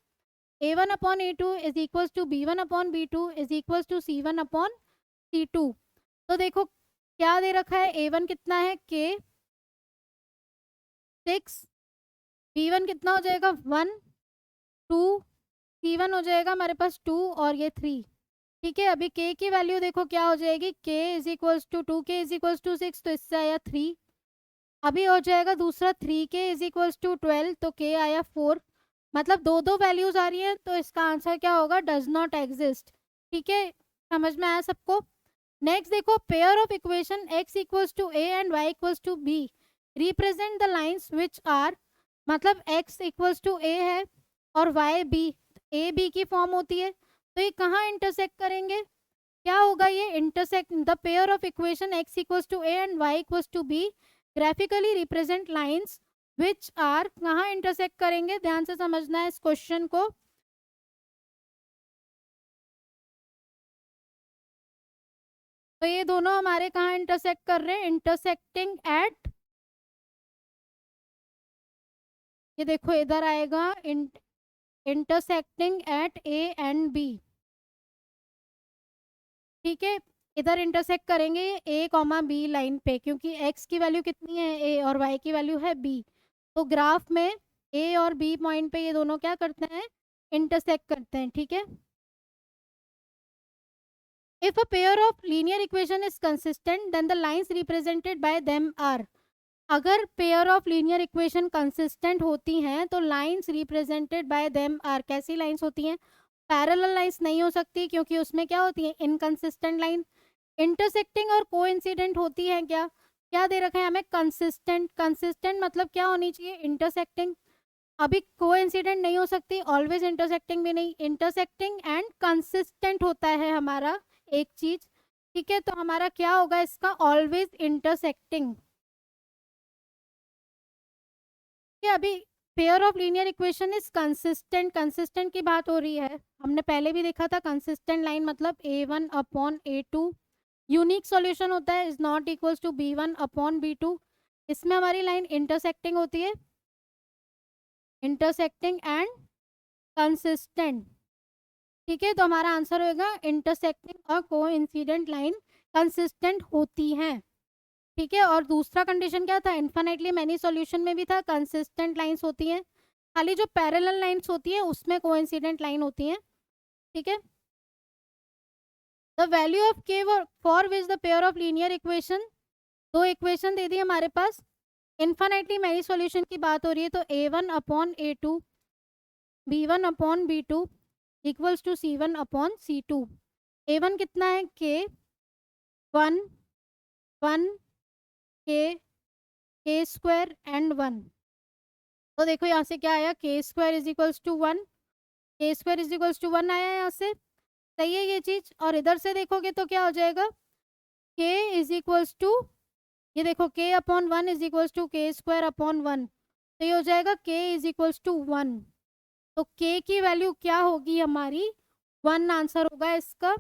a1 upon a2 is equals to b1 upon b2 is equals to c1 upon c2। तो देखो क्या दे रखा है, a1 कितना है k 6, b1 कितना हो जाएगा 1 2, c1 हो जाएगा हमारे पास 2 और ये 3। ठीक है, अभी k की वैल्यू देखो क्या हो जाएगी, k is equals to 2k is equals to 6, तो इससे आया 3। अभी हो जाएगा दूसरा 3k इज इक्वल्स टू 12, तो k आया 4। मतलब दो दो वैल्यूज आ रही है, तो इसका आंसर क्या होगा, डज नॉट एग्जिस्ट। ठीक है, समझ में आया सबको? नेक्स्ट देखो, pair of equation x equals to a and y equals to b represent the lines which are, मतलब x इक्वल्स टू a है और y b, a b की फॉर्म होती है, तो ये कहाँ इंटरसेक्ट करेंगे, क्या होगा ये intersect, the pair of equation x equals to a and y equals to b graphically represent lines which are, कहाँ इंटरसेक्ट करेंगे, ध्यान से समझना है इस क्वेश्चन को। तो ये दोनों हमारे कहाँ इंटरसेक्ट कर रहे हैं, इंटरसेक्टिंग एट, ये देखो इधर आएगा intersecting at A and B. ठीक है, इधर इंटरसेक्ट करेंगे ए कॉमा बी लाइन पे, क्योंकि x की वैल्यू कितनी है a और y की वैल्यू है b, तो ग्राफ में a और b पॉइंट पे ये दोनों क्या करते हैं, इंटरसेक्ट करते हैं। ठीक है, if a pair of linear equation is consistent then the lines represented by them are, अगर pair of linear equation consistent होती हैं तो lines represented by them are, कैसी लाइंस होती हैं, पैरेलल लाइंस नहीं हो सकती, क्योंकि उसमें क्या होती है, इनकंसिस्टेंट लाइन। इंटरसेक्टिंग और कोइंसिडेंट होती है, क्या क्या दे रखा है हमें, कंसिस्टेंट। कंसिस्टेंट मतलब क्या होनी चाहिए, इंटरसेक्टिंग। अभी कोइंसिडेंट नहीं हो सकती, ऑलवेज इंटरसेक्टिंग भी नहीं, इंटरसेक्टिंग एंड कंसिस्टेंट होता है हमारा एक चीज। ठीक है, तो हमारा क्या होगा इसका, ऑलवेज इंटरसेक्टिंग। अभी pair of linear equation is consistent, consistent की बात हो रही है, हमने पहले भी देखा था कंसिस्टेंट लाइन मतलब a1 upon a2, unique solution होता है, is not equals to b1 upon b2। इसमें हमारी लाइन इंटरसेक्टिंग होती है, इंटरसेक्टिंग एंड कंसिस्टेंट। ठीक है, तो हमारा आंसर होगा इंटरसेक्टिंग और कोइंसिडेंट लाइन कंसिस्टेंट होती हैं। ठीक है, और दूसरा कंडीशन क्या था, इन्फिनिटली मैनी सॉल्यूशन में भी था कंसिस्टेंट लाइंस होती हैं, खाली जो पैरेलल लाइंस होती है उसमें कोइंसिडेंट लाइन होती हैं। ठीक है, the value of k for which the pair of linear equation, दो इक्वेशन दे दी हमारे पास, इन्फिनिटली मैनी सॉल्यूशन की बात हो रही है, तो a1 upon a2 b1 upon b2 equals to c1 upon c2। a1 कितना है k 1 1 k स्क्वायर एंड 1, तो देखो यहाँ से क्या आया, k square is equals to 1, k square is equals to 1 आया यहाँ से, सही है ये चीज। और इधर से देखोगे तो क्या हो जाएगा, k इज इक्वल्स टू, ये देखो k upon 1 is equals to k square upon 1, तो ये हो जाएगा k इज इक्वल्स टू 1। तो k की वैल्यू क्या होगी हमारी, 1 आंसर होगा इसका।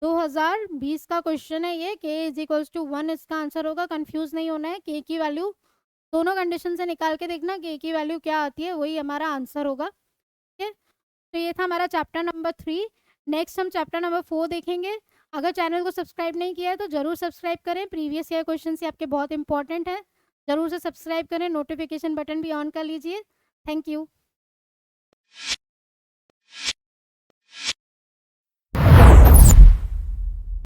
2020 का क्वेश्चन है ये, k इज इक्वल्स टू 1 इसका आंसर होगा, कंफ्यूज नहीं होना है, k की वैल्यू दोनों कंडीशन से निकाल के देखना, k की वैल्यू क्या आती है, वही हमारा आंसर होगा। ठीक है, तो ये था हमारा चैप्टर नंबर 3। नेक्स्ट हम चैप्टर नंबर 4 देखेंगे। अगर चैनल को सब्सक्राइब नहीं किया है तो जरूर सब्सक्राइब करें, प्रीवियस ईयर क्वेश्चन से आपके बहुत इंपॉर्टेंट है, जरूर से सब्सक्राइब करें, नोटिफिकेशन बटन भी ऑन कर लीजिए। Thank you.